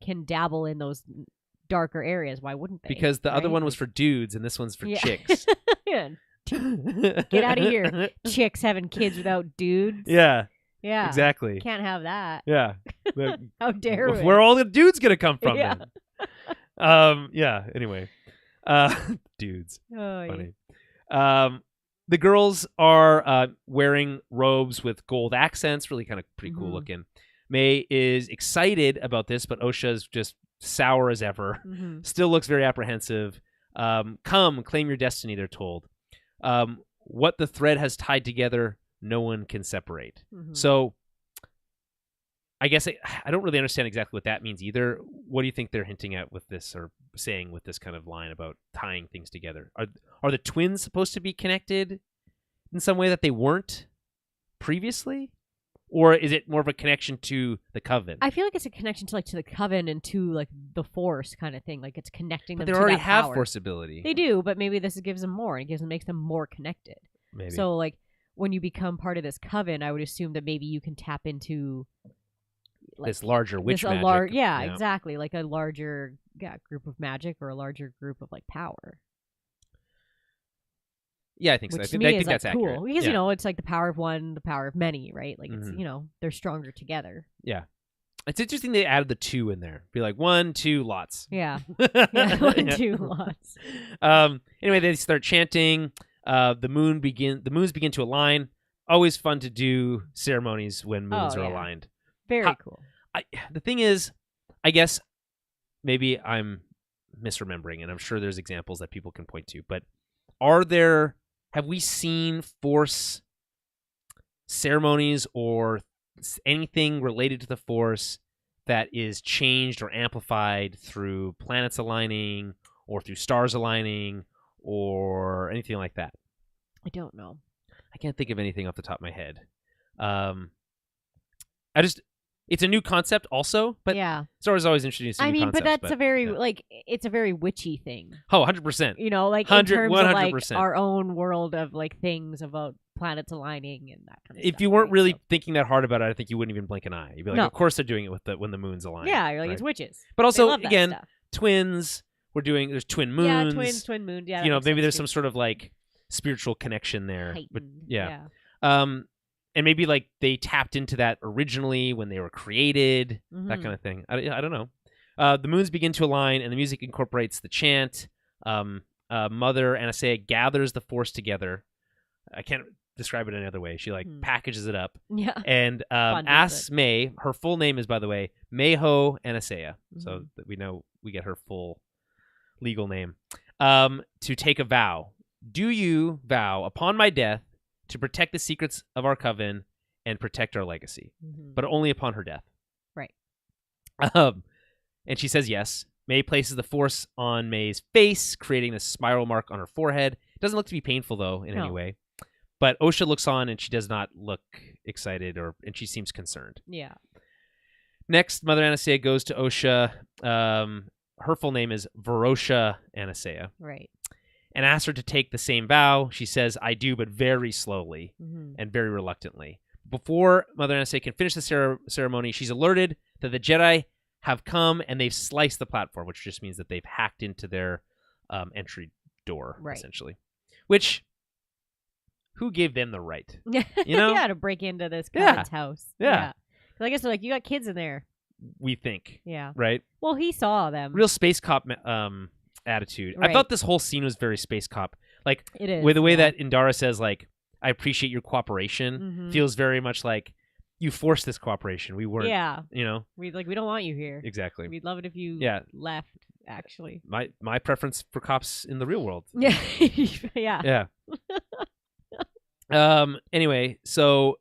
can dabble in those darker areas? Why wouldn't they? Because the other one was for dudes and this one's for chicks. Yeah. Get out of here, chicks having kids without dudes. Yeah. Yeah. Exactly. Can't have that. Yeah. How dare we? Where are all the dudes gonna come from Yeah. then? Yeah. Anyway, dudes. Oh, funny. The girls are wearing robes with gold accents, really kind of pretty cool looking. May is excited about this, but Osha's just sour as ever. Still looks very apprehensive. Come, claim your destiny, they're told. What the thread has tied together, no one can separate. So I guess I don't really understand exactly what that means either. What do you think they're hinting at with this, or saying with this kind of line about tying things together? Are the twins supposed to be connected in some way that they weren't previously? Or is it more of a connection to the Coven? I feel like it's a connection to the Coven and to like the Force kind of thing. Like it's connecting them. But they already that have power. Force ability. They do, but maybe this gives them more. It makes them more connected. Maybe. So like when you become part of this Coven, I would assume that maybe you can tap into this larger witch magic. Yeah, exactly. Like a larger group of magic or a larger group of like power. Yeah, I think so. I think that's cool. accurate. Because, it's like the power of one, the power of many, right? Like, it's, they're stronger together. Yeah. It's interesting they added the 2 in there. Be like 1, 2, lots. Yeah. 1, 2, lots. Anyway, they start chanting. The moons begin to align. Always fun to do ceremonies when moons are aligned. Very cool. The thing is, I guess maybe I'm misremembering, and I'm sure there's examples that people can point to, but have we seen Force ceremonies or anything related to the Force that is changed or amplified through planets aligning or through stars aligning or anything like that? I don't know. I can't think of anything off the top of my head. It's a new concept also, but Star Wars always introducing new concepts. But that's a very, it's a very witchy thing. Oh, 100%. In terms 100%. Of our own world of things about planets aligning and that kind of stuff. If you weren't really thinking that hard about it, I think you wouldn't even blink an eye. You'd be like, of course they're doing it when the moons align. Yeah, you're like, it's witches. But also, again, twins, there's twin moons. Yeah, twin moons. Yeah, maybe there's some sort of spiritual connection there. Heightened. But yeah. And maybe they tapped into that originally when they were created, that kind of thing. I don't know. The moons begin to align, and the music incorporates the chant. Mother Anastasia gathers the Force together. I can't describe it any other way. She packages it up. Yeah. And asks May. Her full name is, by the way, Mayho Anastasia. So that we know we get her full legal name. To take a vow. Do you vow upon my death to protect the secrets of our coven and protect our legacy, but only upon her death? Right. And she says yes. May places the Force on May's face, creating a spiral mark on her forehead. It doesn't look to be painful, though, in any way. But Osha looks on, and she does not look excited, and she seems concerned. Yeah. Next, Mother Anastasia goes to Osha. Her full name is Varosha Anastasia. Right. And asks her to take the same vow. She says, I do, but very slowly and very reluctantly. Before Mother Anastasia can finish the ceremony, she's alerted that the Jedi have come and they've sliced the platform, which just means that they've hacked into their entry door, essentially. Which, who gave them the right? Yeah, to break into this guy's house. Yeah. I guess they're like, you got kids in there. We think. Yeah. Right? Well, he saw them. Real space cop attitude. Right. I thought this whole scene was very space cop. It is. With the way that Indara says, I appreciate your cooperation, feels very much like you forced this cooperation. We weren't. Yeah. We don't want you here. Exactly. We'd love it if you left. Actually, my preference for cops in the real world. Yeah. Yeah. Yeah. Anyway, so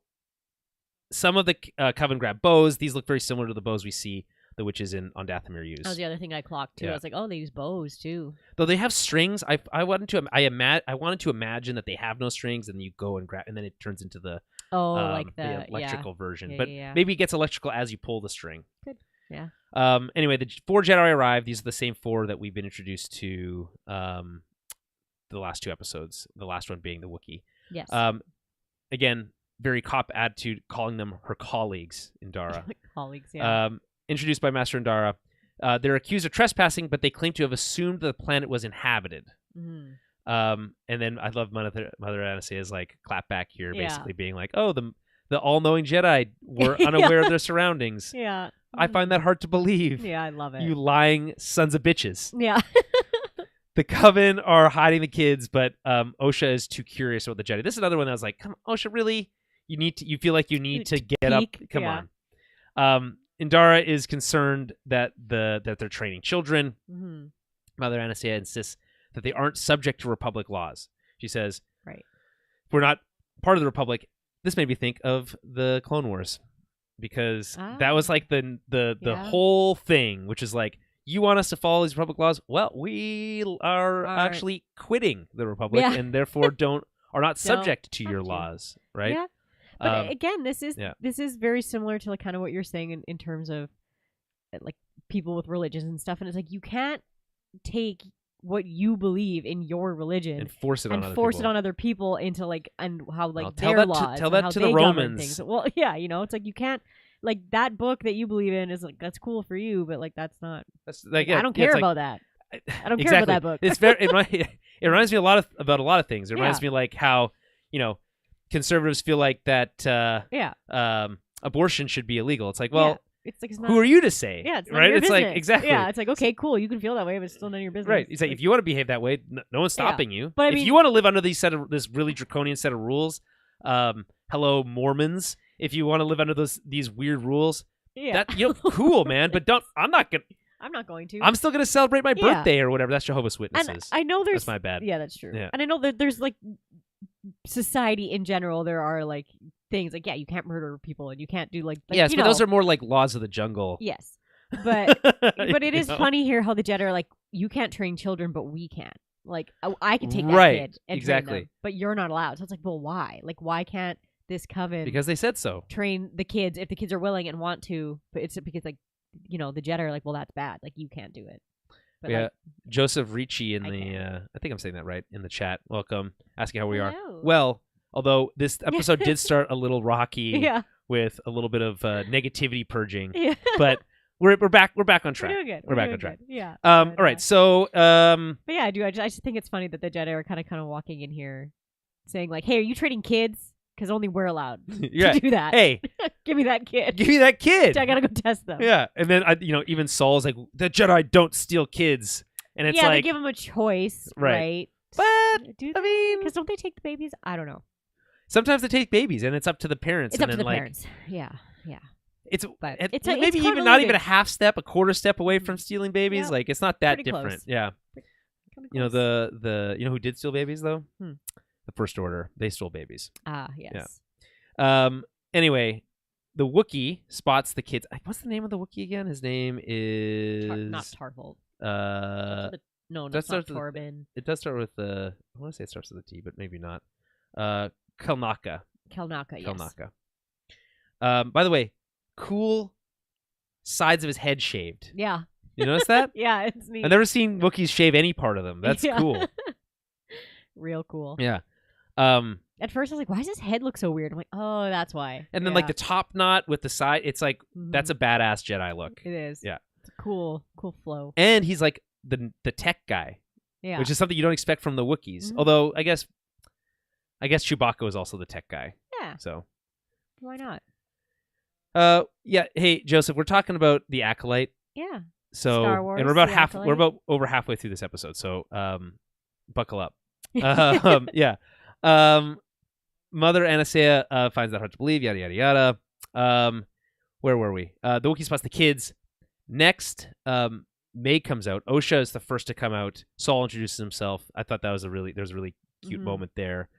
some of the Coven grab bows. These look very similar to the bows we see the witches on Dathomir use. That was the other thing I clocked too. Yeah. I was like, oh, they use bows too. Though they have strings, I wanted to imagine that they have no strings, and you go and grab, and then it turns into the the electrical version. Yeah, but maybe it gets electrical as you pull the string. Good. Yeah. Anyway, the 4 Jedi arrive. These are the same 4 that we've been introduced to the last 2 episodes. The last one being the Wookiee. Yes. Again, very cop attitude, calling them her colleagues, Indara. Colleagues, yeah. Introduced by Master Indara. They're accused of trespassing, but they claim to have assumed the planet was inhabited. Mm. And then I love Mother Anastaea's like clap back here, basically being like, "Oh, the all-knowing Jedi were unaware of their surroundings." Yeah. I find that hard to believe. Yeah, I love it. You lying sons of bitches. Yeah. The Coven are hiding the kids, but Osha is too curious about the Jedi. This is another one that was like, "Come on, Osha, really? You feel like you need to get up? Come on." Indara is concerned that they're training children. Mm-hmm. Mother Anastasia insists that they aren't subject to Republic laws. She says, "Right, if we're not part of the Republic." This made me think of the Clone Wars, because that was like the whole thing, which is like, you want us to follow these Republic laws? Well, we are actually quitting the Republic, and therefore are not subject to your laws, right? Yeah. But again, this is very similar to like kind of what you're saying in terms of like people with religions and stuff, and it's like you can't take what you believe in your religion and force it on other people into like and how like tell their that laws tell that to the Romans. Things. Well, yeah, it's like you can't like that book that you believe in is like that's cool for you, but like that's not. That's like I don't care about that. I don't care about that book. It's very. It reminds me about a lot of things. It reminds me like how conservatives feel like that abortion should be illegal. It's like, well, it's like, it's not, who are you to say? Yeah, it's right. It's like exactly. Yeah, it's like okay, cool. You can feel that way, but it's still none of your business. Right. It's like if you want to behave that way, no one's stopping you. But if you want to live under this really draconian set of rules, hello Mormons. If you want to live under these weird rules, cool, man. But I'm not going to. I'm still gonna celebrate my birthday or whatever. That's Jehovah's Witnesses. And I know that's my bad. Yeah, that's true. Yeah. And I know that there's like society in general. There are like things like you can't murder people and you can't do like yes, but those are more like laws of the jungle. Yes, but it is funny here how the Jedi are like you can't train children, but we can. Like I can take that kid and train them, but you're not allowed. So it's like, well, why? Like why can't this coven? Because they said so. Train the kids if the kids are willing and want to, but it's because like the Jedi are like, well, that's bad. Like you can't do it. But yeah, Joseph Ricci in I think I'm saying that right in the chat. Welcome, asking how we are. Well, although this episode did start a little rocky with a little bit of negativity purging, but we're back on track. We're doing good. We're back on track. Yeah. All right. So. But yeah, I do. I just think it's funny that the Jedi are kind of walking in here, saying like, "Hey, are you trading kids? Because only we're allowed to do that. Hey, give me that kid. Give me that kid. I gotta go test them." Yeah, and then even Saul's like, "The Jedi don't steal kids," and it's like they give them a choice, right? But because don't they take the babies? I don't know. Sometimes they take babies, and it's up to the parents. It's up to the parents. Yeah. It's maybe even not even a half step, a quarter step away from stealing babies. Like it's not that different. Close. Yeah. The who did steal babies though? The First Order. They stole babies. Ah, yes. Yeah. Anyway, the Wookiee spots the kids. What's the name of the Wookiee again? His name is not Tarful. No, that's not Torben. It does start with I want to say it starts with a T, but maybe not. Kelnaka. Yes. By the way, cool sides of his head shaved. Yeah. You notice that? Yeah, it's neat. I've never seen Wookiees shave any part of them. That's cool. Real cool. Yeah. At first I was like, why does his head look so weird? I'm like, oh, that's why. And then like the top knot with the side, it's like that's a badass Jedi look. It is. Yeah. It's a cool flow. And he's like the tech guy. Yeah. Which is something you don't expect from the Wookiees. Mm-hmm. Although I guess Chewbacca was also the tech guy. Yeah. So why not? Yeah. Hey, Joseph, we're talking about the Acolyte. Yeah. So Star Wars, and we're about over halfway through this episode. So buckle up. Yeah. Mother Anastasia finds that hard to believe. Yada yada yada. Where were we? The Wookiee spots the kids. Next, May comes out. Osha is the first to come out. Saul introduces himself. I thought there's a really cute moment there.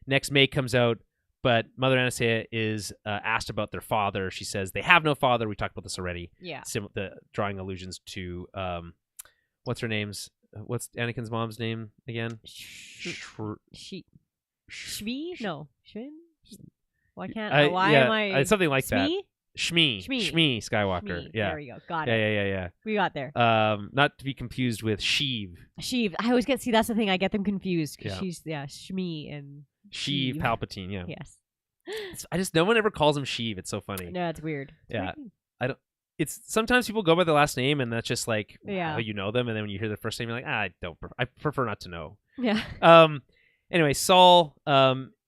Next, May comes out, but Mother Anastasia is asked about their father. She says they have no father. We talked about this already. Yeah. Drawing allusions to what's her name's? What's Anakin's mom's name again? Shvi? No. Shin? Why can't? Why am I? Something like that. Shmi Skywalker. Shmi. Yeah, there we go. Got yeah, it. yeah. We got there. Not to be confused with Sheev. Sheev. I always see that's the thing. I get them confused because Yeah. she's Shmi and Sheev Palpatine. Yeah. Yes. No one ever calls him Sheev. It's so funny. No, it's weird. Yeah. It's sometimes people go by the last name and that's just like Yeah. how you know them, and then when you hear their first name, you're like, I prefer not to know. Yeah. Anyway, Saul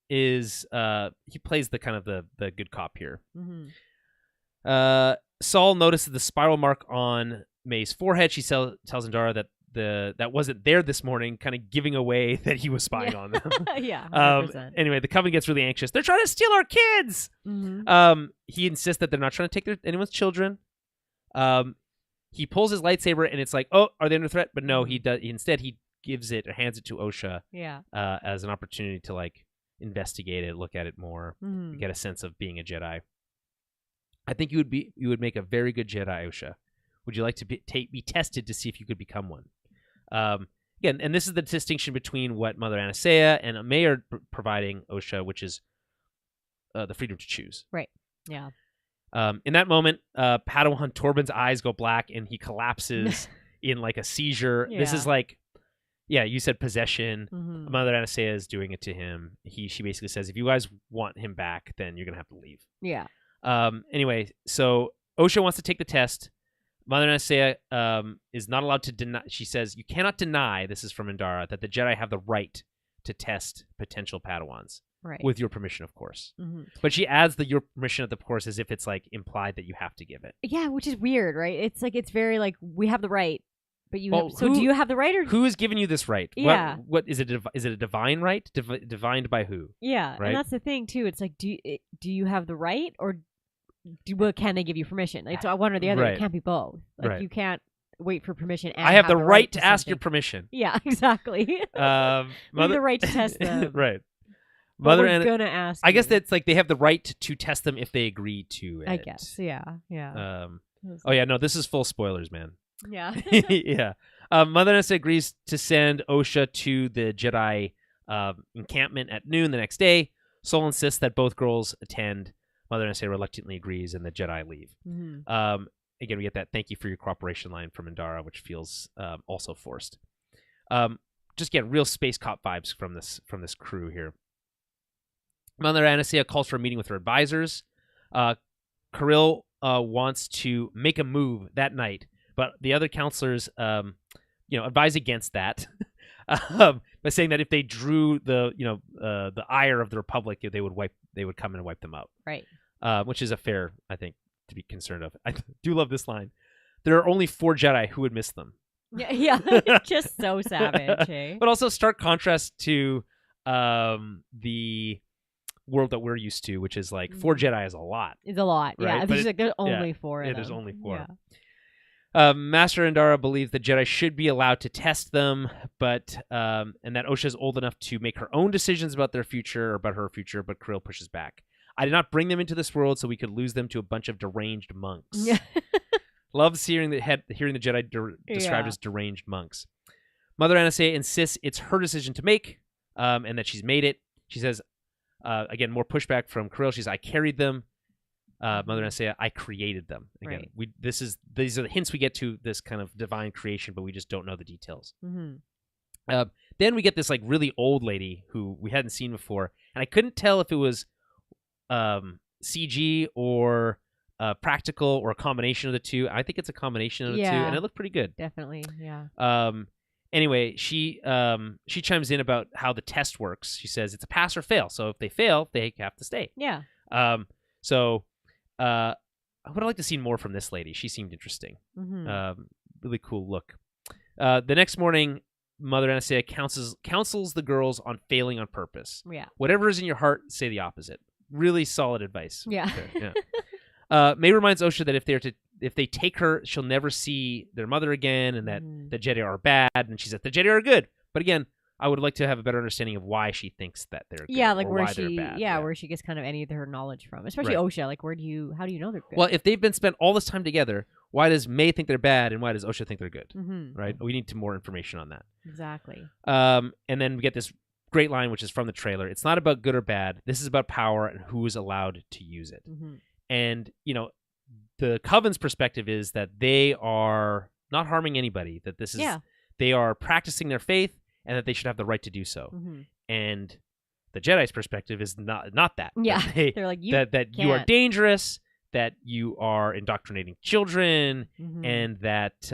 is he plays the kind of the good cop here. Mm-hmm. Saul notices the spiral mark on May's forehead. She tells Indara that that wasn't there this morning, kind of giving away that he was spying on them. Yeah. 100%. Anyway, the Coven gets really anxious. They're trying to steal our kids. Mm-hmm. He insists that they're not trying to take anyone's children. He pulls his lightsaber and it's like, oh, are they under threat? But no, he does. Instead, he gives it or hands it to Osha. Yeah. As an opportunity to like investigate it, look at it more, get a sense of being a Jedi. I think you would make a very good Jedi, Osha. Would you like to be tested to see if you could become one? Again, and this is the distinction between what Mother Anastasia and May are providing Osha, which is the freedom to choose. Right. Yeah. In that moment, Padawan Torben's eyes go black and he collapses in like a seizure. Yeah. This is like, yeah, you said possession. Mm-hmm. Mother Anastasia is doing it to him. She basically says, if you guys want him back, then you're gonna have to leave. Yeah. Anyway, so Osha wants to take the test. Mother Anastasia is not allowed to deny. She says, you cannot deny, this is from Indara, that the Jedi have the right to test potential Padawans. Right. With your permission, of course. Mm-hmm. But she adds the your permission, of course, as if it's like implied that you have to give it. Yeah, which is weird, right? It's like it's very like we have the right, but you Well, have, so do you have the right or who is giving you this right? Yeah. What is it? Is it a divine right? Divined by who? Yeah, right? And that's the thing too. It's like do you have the right or can they give you permission? It's one or the other. Right. It can't be both. Like Right. you can't wait for permission. And I have the right to to ask your something. permission. Yeah, exactly. We have the right to test them. Right. But Mother we're gonna ask. I guess you. that's like they have the right to test them if they agree to it. I guess. Yeah. Yeah. Oh yeah, no, this is full spoilers, man. Yeah. Yeah. Mother Anastasia agrees to send Osha to the Jedi encampment at noon the next day. Sol insists that both girls attend. Mother Anastasia reluctantly agrees, and the Jedi leave. Mm-hmm. Again, we get that "thank you for your cooperation" line from Indara, which feels also forced. Just get real space cop vibes from this crew here. Mother Anastasia calls for a meeting with her advisors. Kirill wants to make a move that night, but the other counselors, advise against that, by saying that if they drew the ire of the Republic, they would come in and wipe them out. Right. Which is a fair, I think, to be concerned of. I do love this line. There are only 4 Jedi who would miss them. Yeah. Just so savage. Eh? But also stark contrast to the world that we're used to, which is like 4 Jedi is a lot. It's a lot. Right? Yeah. There's only 4 of them. There's only 4. Yeah. Master Indara believes the Jedi should be allowed to test them, but and that Osha is old enough to make her own decisions about their future or about her future, but Kirill pushes back. I did not bring them into this world so we could lose them to a bunch of deranged monks. Yeah. Loves hearing the Jedi described as deranged monks. Mother Anastasia insists it's her decision to make, and that she's made it. She says, again, more pushback from Kirill. She says, I carried them. Mother Anastasia, I created them. Again, right. These are the hints we get to this kind of divine creation, but we just don't know the details. Mm-hmm. Then we get this like really old lady who we hadn't seen before, and I couldn't tell if it was CG or practical or a combination of the two. I think it's a combination of the two, and it looked pretty good. Definitely, yeah. Anyway, she chimes in about how the test works. She says it's a pass or fail. So if they fail, they have to stay. Yeah. So I would have liked to see more from this lady. She seemed interesting. Mm-hmm. Really cool look. The next morning, Mother Anastasia counsels the girls on failing on purpose. Yeah. Whatever is in your heart, say the opposite. Really solid advice. Yeah. Yeah. May reminds Osha that if they take her, she'll never see their mother again, and that the Jedi are bad. And she said the Jedi are good. But again, I would like to have a better understanding of why she thinks that they're good. Yeah, like or where why they're bad. where she gets kind of any of her knowledge from, especially Right. Osha. Like, how do you know they're good? Well, if they've been spent all this time together, why does May think they're bad, and why does Osha think they're good? Mm-hmm. Right? We need more information on that. Exactly. And then we get this great line, which is from the trailer. It's not about good or bad. This is about power and who is allowed to use it. Mm-hmm. And, the Coven's perspective is that they are not harming anybody, that this is, they are practicing their faith and that they should have the right to do so. And the Jedi's perspective is not that. Yeah. They're like, that you are dangerous, that you are indoctrinating children, and that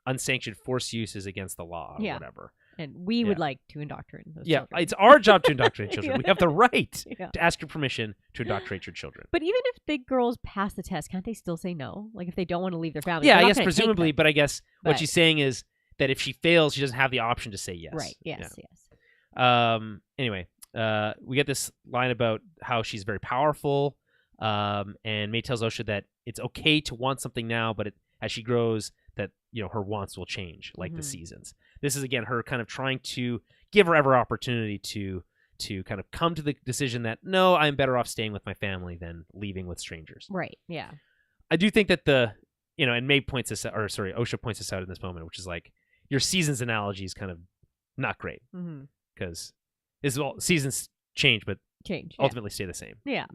unsanctioned force use is against the law or whatever. And we would like to indoctrinate those children. It's our job to indoctrinate children. We have the right to ask your permission to indoctrinate your children. But even if big girls pass the test, can't they still say no? Like if they don't want to leave their family? Yeah, I guess presumably, but I guess what she's saying is that if she fails, she doesn't have the option to say yes. Right, yes. Anyway, we get this line about how she's very powerful, and May tells Osha that it's okay to want something now, but as she grows, that her wants will change like the seasons. This is again her kind of trying to give her every opportunity to kind of come to the decision that no, I'm better off staying with my family than leaving with strangers. Right. Yeah. I do think that and May points this out, or sorry, Osha points this out in this moment, which is like your seasons analogy is kind of not great because seasons change, but ultimately stay the same. Yeah.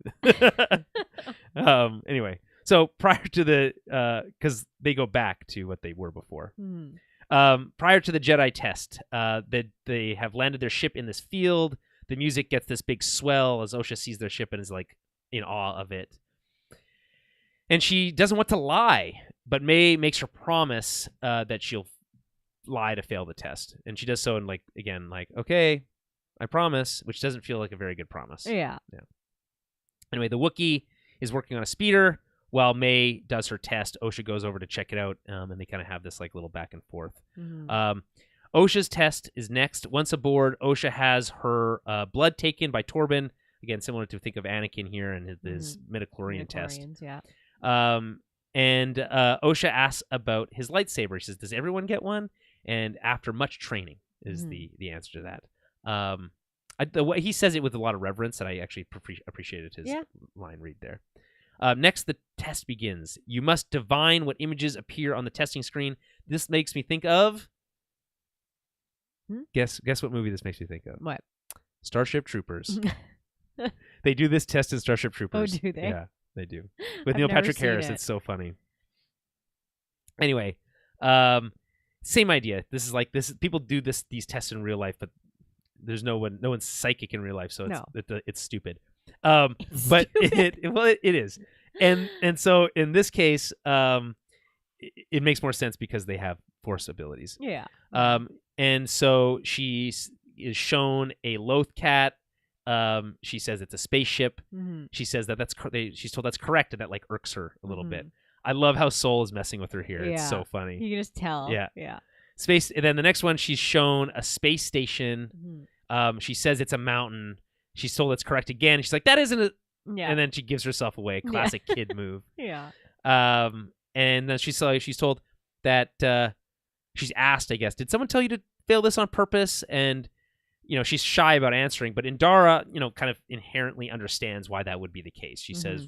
Anyway, so prior to because they go back to what they were before. Prior to the Jedi test, they have landed their ship in this field. The music gets this big swell as Osha sees their ship and is like in awe of it. And she doesn't want to lie, but May makes her promise that she'll lie to fail the test. And she does so in okay, I promise, which doesn't feel like a very good promise. Yeah. Anyway, the Wookiee is working on a speeder while May does her test. Osha goes over to check it out, and they kind of have this little back and forth. Osha's test is next. Once aboard, Osha has her blood taken by Torben. Again, similar to think of Anakin here and his midichlorian test. Yeah. And Osha asks about his lightsaber. He says, "Does everyone get one?" And after much training is the answer to that. The way he says it with a lot of reverence, and I actually appreciated his line read there. Next, the test begins. You must divine what images appear on the testing screen. This makes me think of... Guess what movie this makes me think of? What? Starship Troopers. They do this test in Starship Troopers. Oh, do they? Yeah, they do. With Neil Patrick Harris. It's so funny. Anyway, same idea. This is this. People do these tests in real life, but there's no one's psychic in real life, so it's stupid. But it is, and so in this case, it makes more sense because they have force abilities. Yeah. And so she is shown a Lothcat. She says it's a spaceship. She says she's told that's correct, and that irks her a little bit. I love how Soul is messing with her here. Yeah. It's so funny. You can just tell. Yeah. Space. And then the next one, she's shown a space station. She says it's a mountain. She's told it's correct again. She's like, that isn't a... Yeah. And then she gives herself away. Classic kid move. Yeah. And then she's told that she's asked, I guess, did someone tell you to fail this on purpose? And, she's shy about answering. But Indara, kind of inherently understands why that would be the case. She says,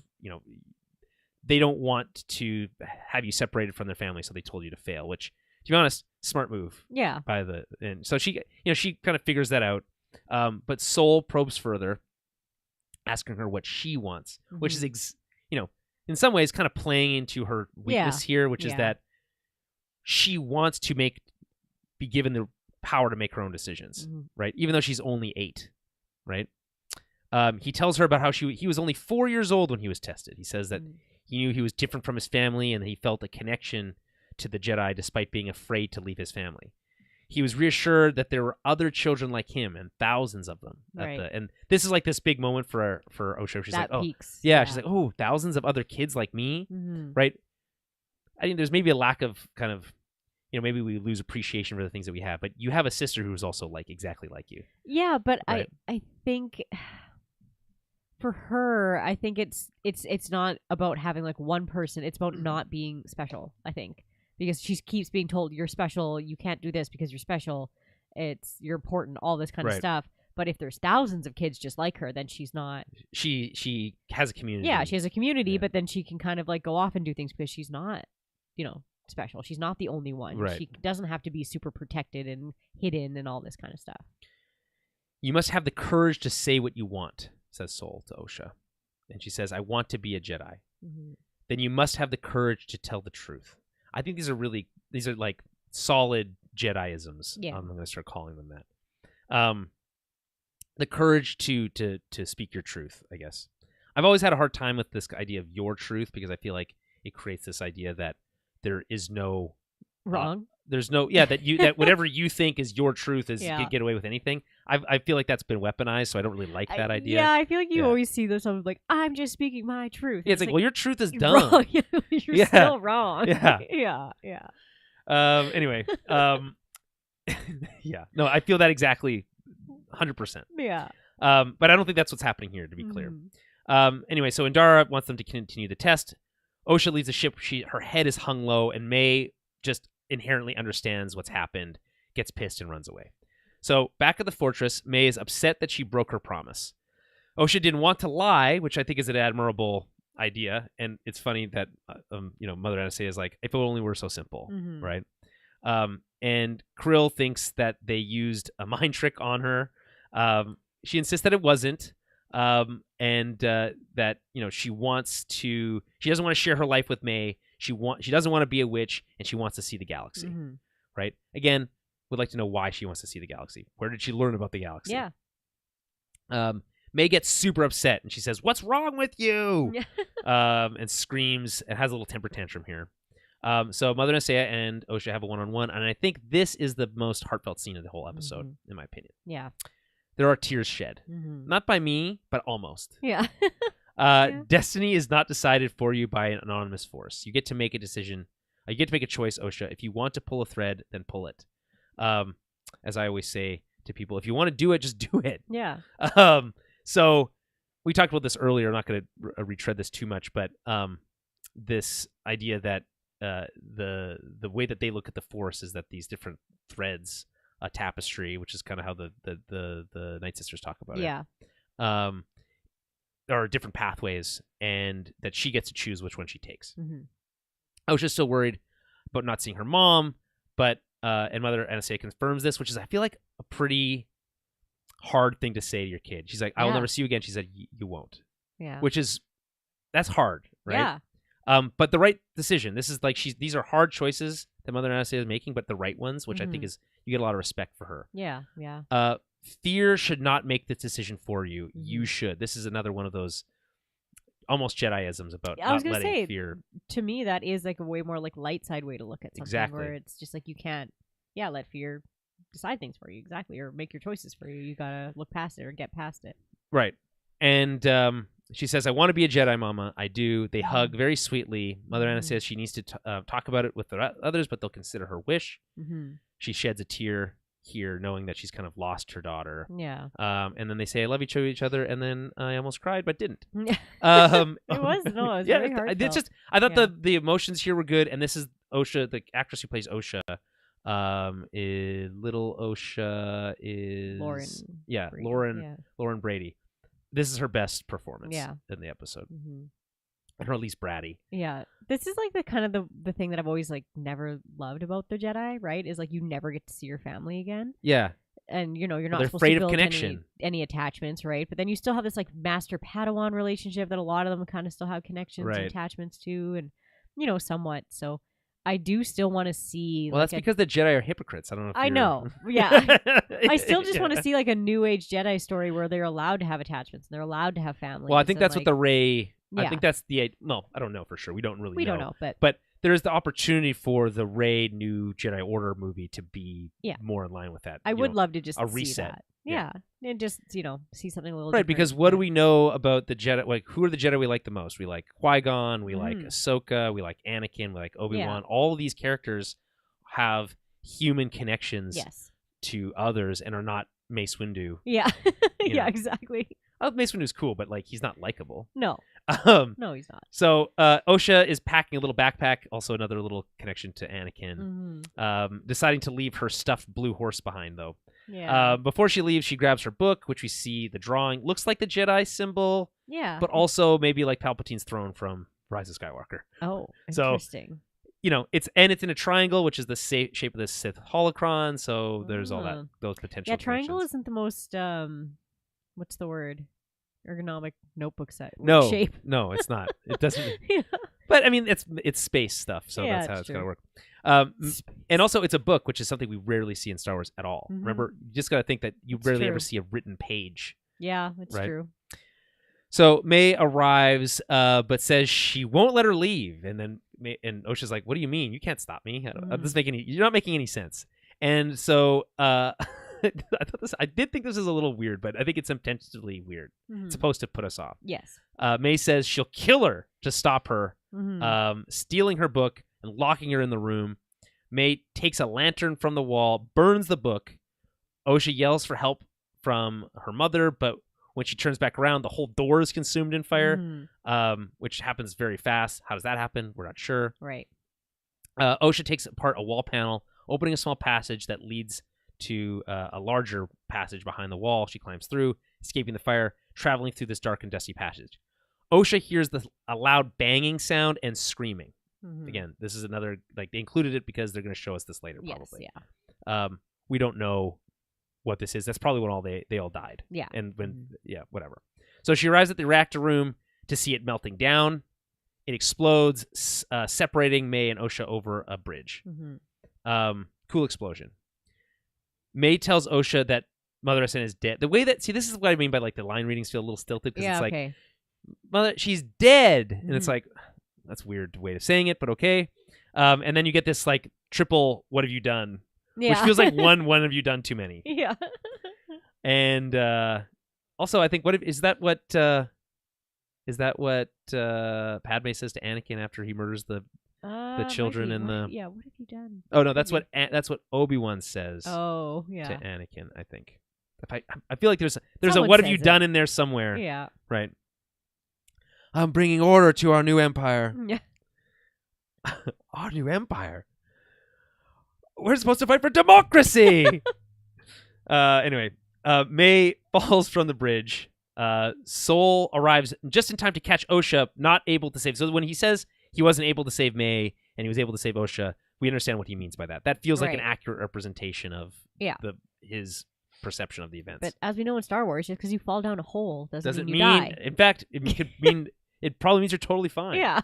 they don't want to have you separated from their family, so they told you to fail, which, to be honest, smart move. Yeah. And so she kind of figures that out. But Soul probes further, asking her what she wants, which is, in some ways kind of playing into her weakness here, which is that she wants to be given the power to make her own decisions, right? Even though she's only 8, right? He tells her about how he was only 4 years old when he was tested. He says that he knew he was different from his family and he felt a connection to the Jedi despite being afraid to leave his family. He was reassured that there were other children like him and thousands of them. Right. And this is this big moment for Osha. She's peaks. She's like, oh, thousands of other kids like me, right? I think there's maybe a lack of kind of, maybe we lose appreciation for the things that we have. But you have a sister who's also exactly like you. Yeah, but right? I think for her, I think it's not about having one person. It's about not being special, I think. Because she keeps being told, you're special, you can't do this because you're special, you're important, all this kind of stuff. But if there's thousands of kids just like her, then she's not... She has a community. Yeah, she has a community, but then she can kind of go off and do things because she's not, special. She's not the only one. Right. She doesn't have to be super protected and hidden and all this kind of stuff. You must have the courage to say what you want, says Soul to Osha. and she says, "I want to be a Jedi." Mm-hmm. Then you must have the courage to tell the truth. I think these are like solid Jedi-isms. Yeah. I'm going to start calling them that. The courage to speak your truth, I guess. I've always had a hard time with this idea of your truth because I feel like it creates this idea that there is no wrong. There's no that whatever you think is your truth is you get away with anything. I feel like that's been weaponized, so I don't really like that idea. Yeah, I feel like you always see those like, I'm just speaking my truth. Yeah, it's like, well, your truth is dumb. Wrong. You're still wrong. Yeah. Yeah. Anyway. Yeah. No, I feel that exactly 100%. Yeah. But I don't think that's what's happening here, to be clear. Anyway, so Indara wants them to continue the test. Osha leaves the ship. Her head is hung low, and May just inherently understands what's happened, gets pissed, and runs away. So back at the fortress, May is upset that she broke her promise. Osha didn't want to lie, which I think is an admirable idea. And it's funny that Mother Anastasia is like, if it only were so simple, right? And Krill thinks that they used a mind trick on her. She insists that it wasn't. And that she doesn't want to share her life with May. She doesn't want to be a witch, and she wants to see the galaxy. Right? Again, would like to know why she wants to see the galaxy. Where did she learn about the galaxy? Yeah. May gets super upset, and she says, "What's wrong with you?" And screams and has a little temper tantrum here. So Mother Anastasia and Osha have a one-on-one, and I think this is the most heartfelt scene of the whole episode, in my opinion. Yeah. There are tears shed. Not by me, but almost. Yeah. Destiny is not decided for you by an anonymous force. You get to make a decision. You get to make a choice, Osha. If you want to pull a thread, then pull it. As I always say to people, if you want to do it, just do it. Yeah. So we talked about this earlier. I'm not going to retread this too much, but this idea that the way that they look at the force is that these different threads, a tapestry, which is kind of how the Night Sisters talk about it. There are different pathways, and that she gets to choose which one she takes. I was just still worried about not seeing her mom, but and Mother Anastasia confirms this, which is, I feel like, a pretty hard thing to say to your kid. She's like, "I will never see you again." She said, "You won't." Yeah. That's hard, right? Yeah. But the right decision. This is like these are hard choices that Mother Anastasia is making, but the right ones, which I think is, you get a lot of respect for her. Yeah, yeah. Fear should not make this decision for you. You should. This is another one of those almost Jedi-isms about not letting fear. To me, that is like a way more like light side way to look at something. Exactly. Where it's just like you can't, let fear decide things for you. Exactly. Or make your choices for you. You gotta look past it or get past it. Right. And she says, "I want to be a Jedi, Mama." I do. They hug very sweetly. Mother Anna says she needs to talk about it with the others, but they'll consider her wish. She sheds a tear here, knowing that she's kind of lost her daughter. Yeah. And then they say, "I love each other," and then I almost cried, but didn't. It was very heartfelt. It's just, I thought the emotions here were good, and this is Osha, the actress who plays Osha. Little Osha is Lauren Brady. This is her best performance in the episode. Or at least bratty. Yeah. This is like the kind of the thing that I've always like never loved about the Jedi, right? Is like you never get to see your family again. Yeah. And you're not supposed afraid to build of connection. Any attachments, right? But then you still have this like master Padawan relationship that a lot of them kind of still have connections and attachments to, and somewhat. So I do still want to see. Well, that's because the Jedi are hypocrites. I don't know. I know. Yeah. I still just want to see like a New Age Jedi story where they're allowed to have attachments and they're allowed to have families. Well, I think that's what the Rey. I think that's the. No, I don't know for sure. We don't really. We don't know, but there is the opportunity for the Rey New Jedi Order movie to be more in line with that. I would love to just a reset. See that. Yeah. And just see something a little different. Because what do we know about the Jedi? Like, who are the Jedi we like the most? We like Qui-Gon, we like Ahsoka, we like Anakin, we like Obi-Wan. All of these characters have human connections to others and are not Mace Windu. Yeah. Yeah, exactly. Mace Windu's cool, but like he's not likable. No. No, he's not. So Osha is packing a little backpack, also another little connection to Anakin. Deciding to leave her stuffed blue horse behind, though. Yeah. Before she leaves, she grabs her book, which we see the drawing looks like the Jedi symbol. Yeah. But also maybe like Palpatine's throne from Rise of Skywalker. Oh, interesting. So, it's in a triangle, which is the shape of the Sith holocron. So there's all those potential. Yeah, triangle isn't the most what's the word? ergonomic notebook set. No, shape. No, it's not. It doesn't. Yeah. But I mean, it's space stuff, so Yeah, that's how it's true. gonna work. And also, it's a book, which is something we rarely see in Star Wars at all. Remember, you just got to think that you rarely ever see a written page. Yeah, that's true. So May arrives, but says she won't let her leave, and then Osha's like, "What do you mean? You can't stop me. You're not making any sense." And so I did think this was a little weird, but I think it's intentionally weird. It's supposed to put us off. Yes. May says she'll kill her to stop her, stealing her book and locking her in the room. May takes a lantern from the wall, burns the book. Osha yells for help from her mother, but when she turns back around, the whole door is consumed in fire, which happens very fast. How does that happen? We're not sure. Right. Osha takes apart a wall panel, opening a small passage that leads to a larger passage behind the wall. She climbs through, escaping the fire, traveling through this dark and dusty passage. Osha hears a loud banging sound and screaming. Again, this is another, like, they included it because they're going to show us this later, probably. Yes, yeah. We don't know what this is. That's probably when they all died. Yeah. And when, whatever. So she arrives at the reactor room to see it melting down. It explodes, separating May and Osha over a bridge. Cool explosion. May tells Osha that Mother SN is dead. The way that, this is what I mean by, like, the line readings feel a little stilted, because it's like, Mother, she's dead. And it's like, that's a weird way of saying it, but okay. And then you get this, like, triple, what have you done? Yeah. Which feels like one have you done too many? Yeah. And also, I think, is that what Padme says to Anakin after he murders the children and the? Yeah, what have you done? Oh no, that's what Obi-Wan says. Oh yeah. To Anakin, I think. I feel like there's Someone a what have you says done in there somewhere. Yeah. Right. I'm bringing order to our new empire. Yeah. Our new empire. We're supposed to fight for democracy. Anyway, May falls from the bridge. Sol arrives just in time to catch Osha, not able to save. So when he says he wasn't able to save May and he was able to save Osha, we understand what he means by that. That feels like an accurate representation of his perception of the events. But as we know in Star Wars, just because you fall down a hole doesn't mean you die. In fact, it could mean it probably means you're totally fine. Yeah.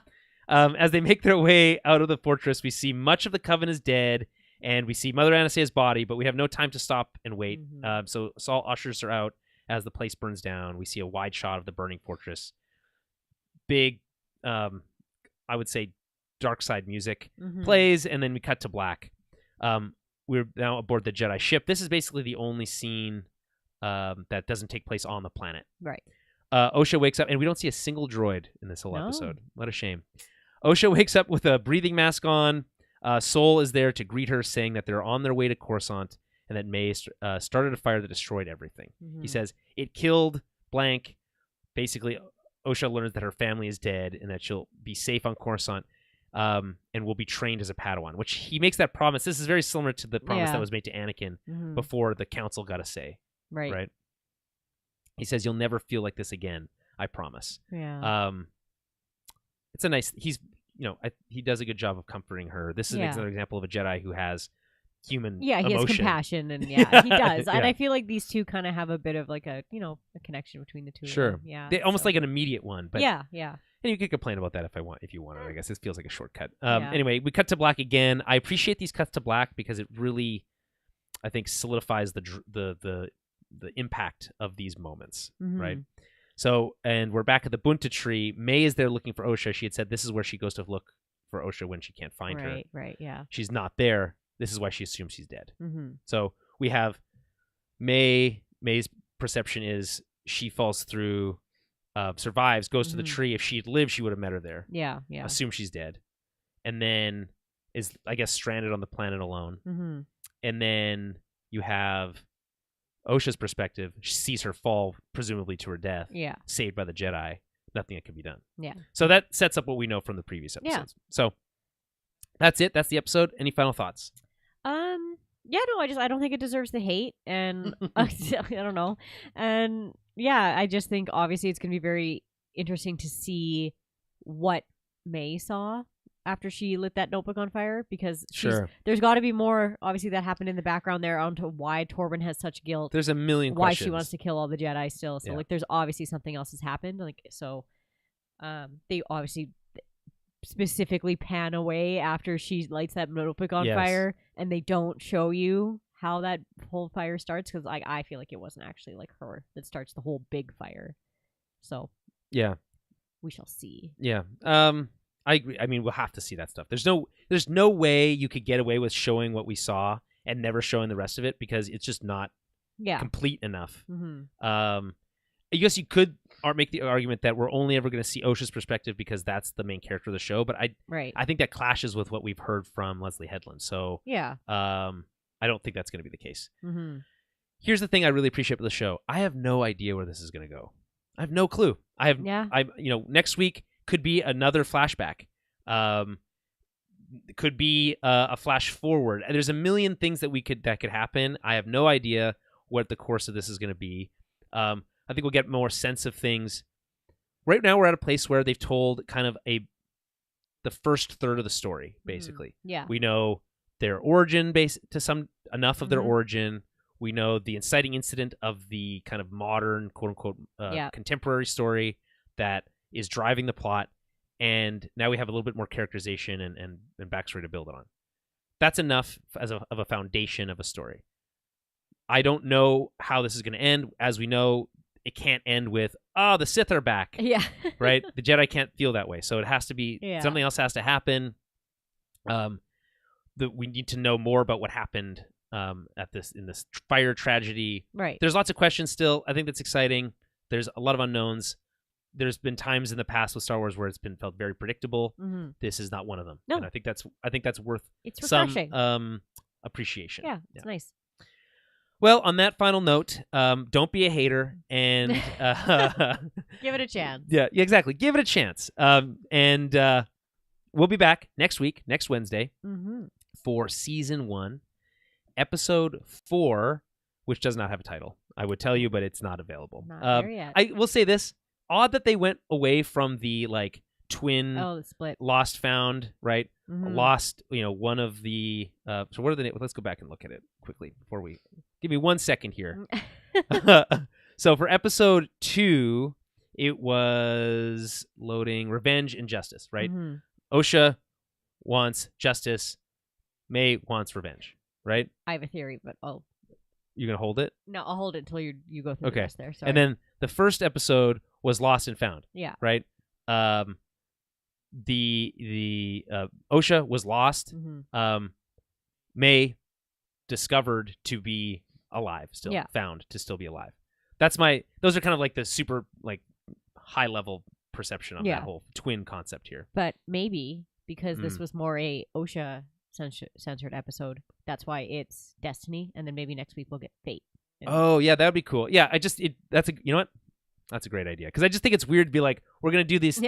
As they make their way out of the fortress, we see much of the Coven is dead, and we see Mother Anastasia's body, but we have no time to stop and wait. So Saul ushers her out as the place burns down. We see a wide shot of the burning fortress. Big, I would say, dark side music plays, and then we cut to black. We're now aboard the Jedi ship. This is basically the only scene that doesn't take place on the planet. Right. Osha wakes up, and we don't see a single droid in this whole episode. What a shame. Osha wakes up with a breathing mask on. Sol is there to greet her, saying that they're on their way to Coruscant, and that May started a fire that destroyed everything. He says, it killed blank. Basically, Osha learns that her family is dead, and that she'll be safe on Coruscant, and will be trained as a Padawan, which he makes that promise. This is very similar to the promise that was made to Anakin before the council got a say. Right. He says, you'll never feel like this again. I promise. Yeah. It's a nice, he does a good job of comforting her. This is another example of a Jedi who has human emotion. He has compassion, and he does. And I feel like these two kind of have a bit of like a connection between the two of them. Yeah. They almost like an immediate one. But yeah. And you could complain about that if you want. I guess this feels like a shortcut. Anyway, we cut to black again. I appreciate these cuts to black because it really, I think, solidifies the impact of these moments, right? So, and we're back at the Bunta tree. May is there looking for Osha. She had said this is where she goes to look for Osha when she can't find her. Right, yeah. She's not there. This is why she assumes she's dead. So we have May. May's perception is she falls through, survives, goes to the tree. If she had lived, she would have met her there. Yeah. Assume she's dead. And then is, I guess, stranded on the planet alone. And then you have Osha's perspective. She sees her fall, presumably to her death. Yeah. Saved by the Jedi. Nothing that can be done. Yeah. So that sets up what we know from the previous episodes. Yeah. So that's it. That's the episode. Any final thoughts? Yeah, no, I don't think it deserves the hate, and I don't know. And yeah, I just think obviously it's going to be very interesting to see what May saw after she lit that notebook on fire, because there's got to be more. Obviously, that happened in the background there onto why Torben has such guilt. There's a million why questions. she wants to kill all the Jedi still. So like, there's obviously something else has happened. Like so, they obviously specifically pan away after she lights that notebook on fire, and they don't show you how that whole fire starts, because like I feel like it wasn't actually like her that starts the whole big fire. So we shall see. Yeah. I agree. I mean, we'll have to see that stuff. There's no way you could get away with showing what we saw and never showing the rest of it, because it's just not complete enough. I guess you could make the argument that we're only ever going to see Osha's perspective because that's the main character of the show, but I think that clashes with what we've heard from Leslie Headland. So I don't think that's going to be the case. Here's the thing I really appreciate with the show. I have no idea where this is going to go. I have no clue. Next week could be another flashback. Could be a flash forward. And there's a million things that could happen. I have no idea what the course of this is going to be. I think we'll get more sense of things. Right now, we're at a place where they've told kind of the first third of the story, basically. We know their origin, enough of their origin. We know the inciting incident of the kind of modern, quote unquote, contemporary story that is driving the plot. And now we have a little bit more characterization and backstory to build it on. That's enough of a foundation of a story. I don't know how this is going to end. As we know, it can't end with, the Sith are back. Yeah. Right? The Jedi can't feel that way. So it has to be, something else has to happen. We need to know more about what happened in this fire tragedy. Right. There's lots of questions still. I think that's exciting. There's a lot of unknowns. There's been times in the past with Star Wars where it's been felt very predictable. This is not one of them. No. And I think that's worth some appreciation. Yeah, it's nice. Well, on that final note, don't be a hater and give it a chance. Yeah, exactly. Give it a chance. And we'll be back next week, next Wednesday, for season 1, episode 4, which does not have a title. I would tell you, but it's not available. Not there yet. I will say this: odd that they went away from the twin the split lost found, right? Lost, one of the so what are the names? Let's go back and look at it quickly before we give me 1 second here. So for episode 2, it was loading Revenge and Justice, right? Osha wants justice, May wants revenge, right? I have a theory, but you gonna hold it? No, I'll hold it until you go through the rest there. Sorry. And then the first episode was Lost and Found. Yeah. Right? The Osha was lost. May discovered to be alive still. Found to still be alive. Those are kind of like the super high level perception on that whole twin concept here. But maybe because this was more a Osha censored episode, that's why it's Destiny, and then maybe next week we'll get Fate. Oh yeah, that would be cool. Yeah, you know what? That's a great idea, because I just think it's weird to be like, we're gonna do this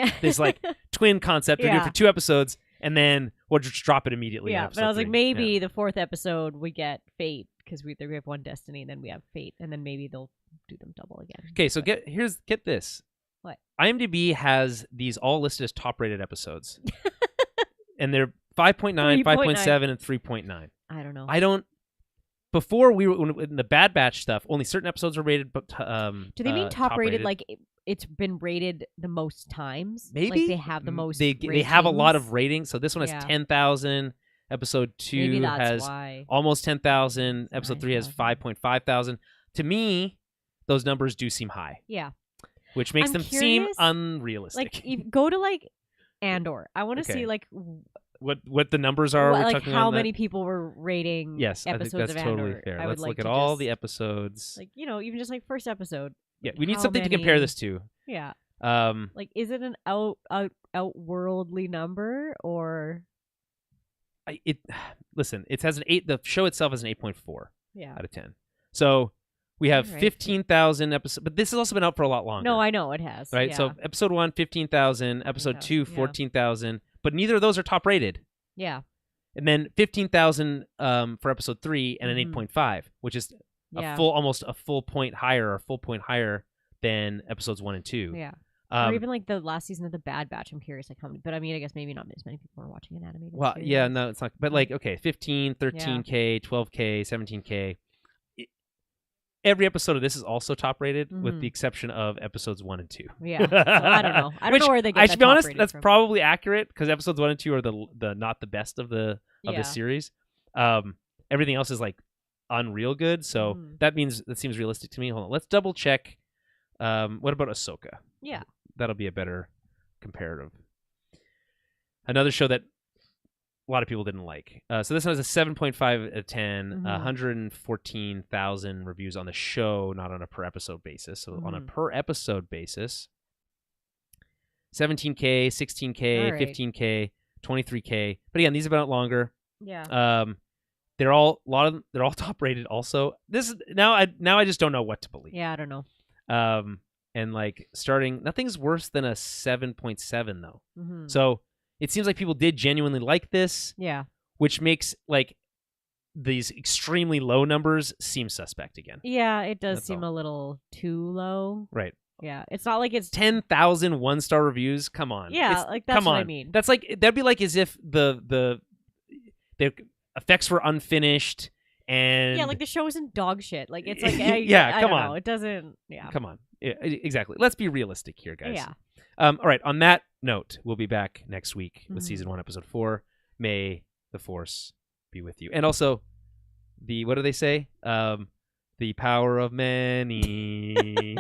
twin concept. We're doing it for 2 episodes, and then we'll just drop it immediately. Yeah, but I was like, maybe the 4th episode we get Fate, because we have one Destiny, and then we have Fate, and then maybe they'll do them double again. Okay, so get this. What? IMDb has these all listed as top-rated episodes, and they're 5.9, 5.7, and 3.9. I don't know. Before we were in the Bad Batch stuff, only certain episodes are rated. But do they mean top rated? Like it's been rated the most times? Maybe like they have the most. They have a lot of ratings. So this one has 10,000. Episode 2 has almost 10,000. Episode 3 has 5.5 thousand. To me, those numbers do seem high. Yeah. Which makes them seem unrealistic. Go to Andor. I want to see what the numbers are. We're talking how many people were rating episodes I think that's of Andor. Totally fair. Let's look at all the episodes. Even just first episode. Yeah, we need something to compare this to. Yeah. Is it an outworldly number or? Listen, it has an 8. The show itself is an 8.4 out of 10. So we have 15,000 episodes, but this has also been out for a lot longer. No, I know it has. Right. Yeah. So episode 1, 15,000. Episode 2, 14,000. But neither of those are top rated. Yeah. And then 15,000 for episode 3 and an 8.5, which is almost a full point higher than episodes 1 and 2. Yeah. Or even like the last season of The Bad Batch. I'm curious, like how many. But I mean, I guess maybe not as many people are watching an animated. Well, series. yeah, no, it's not. But like, okay, 15, 13K, 12K, 17K. Every episode of this is also top rated, with the exception of episodes 1 and 2. Yeah, so I don't know. I don't know where they get. I should be honest, that's from. probably accurate because episodes 1 and 2 are the not the best of the series. Everything else is like unreal good, so that seems realistic to me. Hold on, let's double check. What about Ahsoka? Yeah, that'll be a better comparative. Another show that a lot of people didn't like. So this one has a 7.5 out of 10, 114,000 reviews on the show, not on a per episode basis. So on a per episode basis, 17K, 16K, right. 15K, 23K. But again, these have been out longer. Yeah. They're all top rated. Also, this is now I just don't know what to believe. Yeah, I don't know. And like starting, nothing's worse than a 7.7 though. Mm-hmm. So it seems like people did genuinely like this. Yeah. Which makes like these extremely low numbers seem suspect again. Yeah, it does seem a little too low. Right. Yeah, it's not like it's 10,000 one-star reviews. Come on. Yeah, like that's what I mean. That's like that'd be like as if the effects were unfinished and yeah, like the show isn't dog shit. Like it's like I don't know. It doesn't. Yeah. Come on. Yeah, exactly. Let's be realistic here, guys. Yeah. All right. On that note, we'll be back next week with season 1, episode 4. May the Force be with you. And also, what do they say? The power of many.